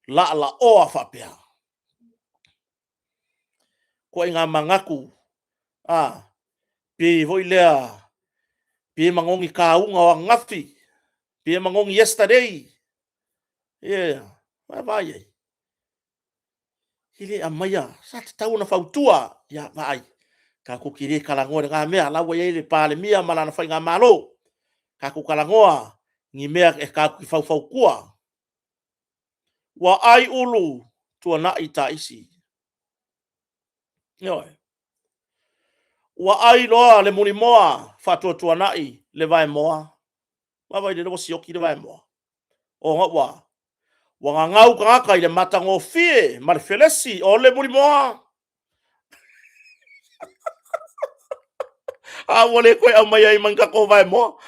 la oa whapea. Ko ngā mangaku pe voi lea pe mangongi kaunga o ngafi. Pe mangongi yesterday. Yeah, vai. Hile a maia, sa te tau na fautua, ya vai. Ka ku kire kalangoa ngā mea, lawa ye le pale mia malana fai ngā malo. Ka ku kalangoa, ngi mea e ka ku fau kua. Wa ai ulu, tua na i ta isi. Yoi. Wa ai loa le muni moa, fatua tua na i, le vai moa. Wa vai le loa sioki le vai moa. O ngā wa ngā ngau ka ngaka i le matango fie, ma le felesi, o le muni moa. Wale koe au mai ai manga ko vai moa.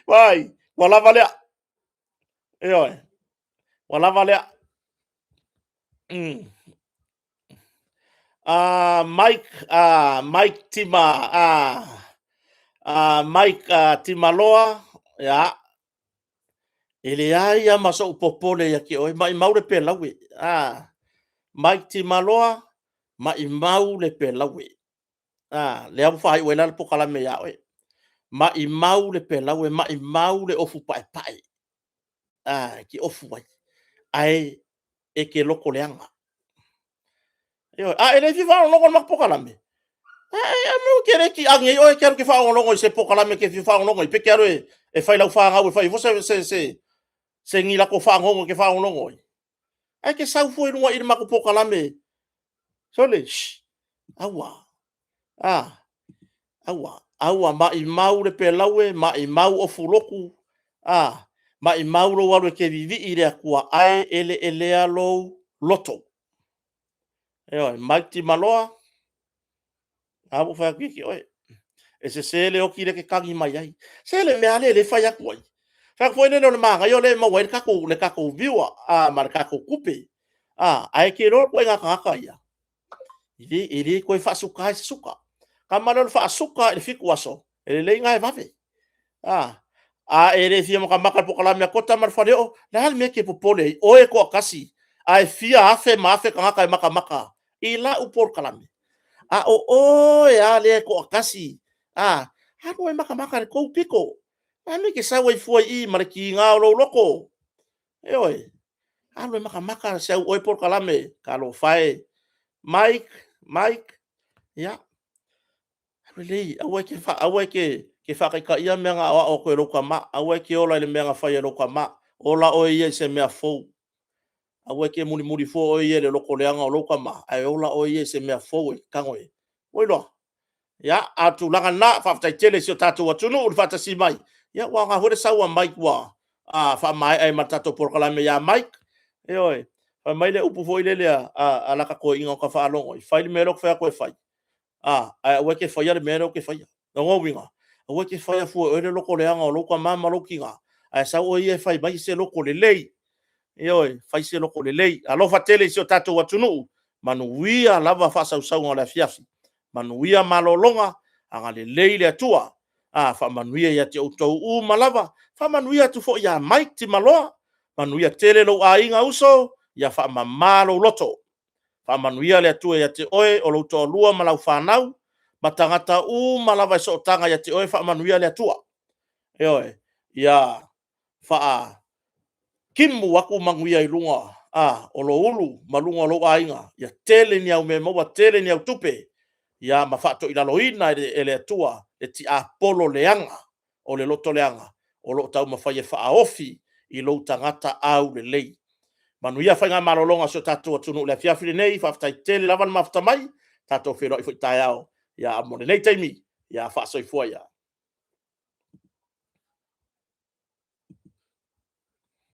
Vai, wala valea. Eoi. Wala valea. Mike Tima, Mike Timaloa, ya. Ele ai maso popole ya ki oi mai maure pe lawe. Mike Timaloa, mai maule pe lawe. Le apu fai wela le pokala me ya oi. Mai maule pe lawe, mai maule ofu pai pai. Ki ofu wai. Ai e ke loko leanga. Yo, ele fi fa longo mak pokala me. Amo kere ki ange o kero ki fa longo se pokala me ke fi fa longo pe kero e fai lau fa ngau fai fo se ngi la ko fa ngongo ke fa longo. Ai ke sau foi lunga i mako pokala me. Sole. Awa. Awa mai maure pe lawe, mai mau o fuloku. Mai mauro walu ke vivi i rea kua ai ele alo loto. Eo, Mike Maloa. Abu fa ki oi. E se le o ki le ke kangi mai ai. Se le me ale le fa ya koi. Fa foi ne no manga yo le mo le kako viwa ma le kako kupe. Ai ke ro ko nga ka ia. Ili ko fa suka suka. Kamano fa suka le fiku aso. Ele le ngai vave. a e le fia makamaka po kala me kota mar fareo na hal me ke popole o e ko kasi a e fia afe ma afe kanga e makamaka i la upor kalame a o e a le ko kasi a hano e makamaka ko piko a me ke sa wai foi i mar ki nga lo loko e oi hano e makamaka sa o e por kalame kalo fai Mike ya really awe ke fa ka ia me nga o ko ro kama awe ke ola le me nga fa ro kama ola o ye se me fo awe ke muri fo o ye le loko le anga o lo kama ai ola o ye se me fo e kangoe oilo ya atu langa na fa ta tele si tatu wa tunu ul fa ta si mai ya wa nga hore sa wa Mike wa a fa mai ai matato por kala me ya Mike e oi fa mai le upu fo ile le a la ka ko inga ka fa longo fa ile me lo fa ko fa a we ke faya le mero ke faya no ngo winga a we ke faya fu o le loko le anga o loko mama lo kinga a sa o ye fai mai se loko le lei e oi fai se loko le lei a lo fa tele si o tatu wa tunu manu wia lava fa sa sa ngola fiafi manu wia malolonga anga le lei le atua a fa manu wia ya te auto u malava fa manu wia tu fo ya Mike ti maloa manu wia tele lo a inga uso ya fa mamalo loto fa manuia le atua ya te oe o lo to lua malau fanau matangata u malava so tanga ya te oe fa manuia le atua e oe ya fa kimu waku manguia i lunga o lo ulu malunga lo ainga ya tele ni au me mo tele ni au tupe ya mafato ila loina ele atua e ti apolo leanga o le loto leanga o lo tau mafai fa ofi i lo tangata au le lei manuia fainga malolonga so tatu tunu le fiafi nei fa ftai tele lavan mafta mai tatu fero i foi tai au ya mo nei taimi ya fa so i foi ya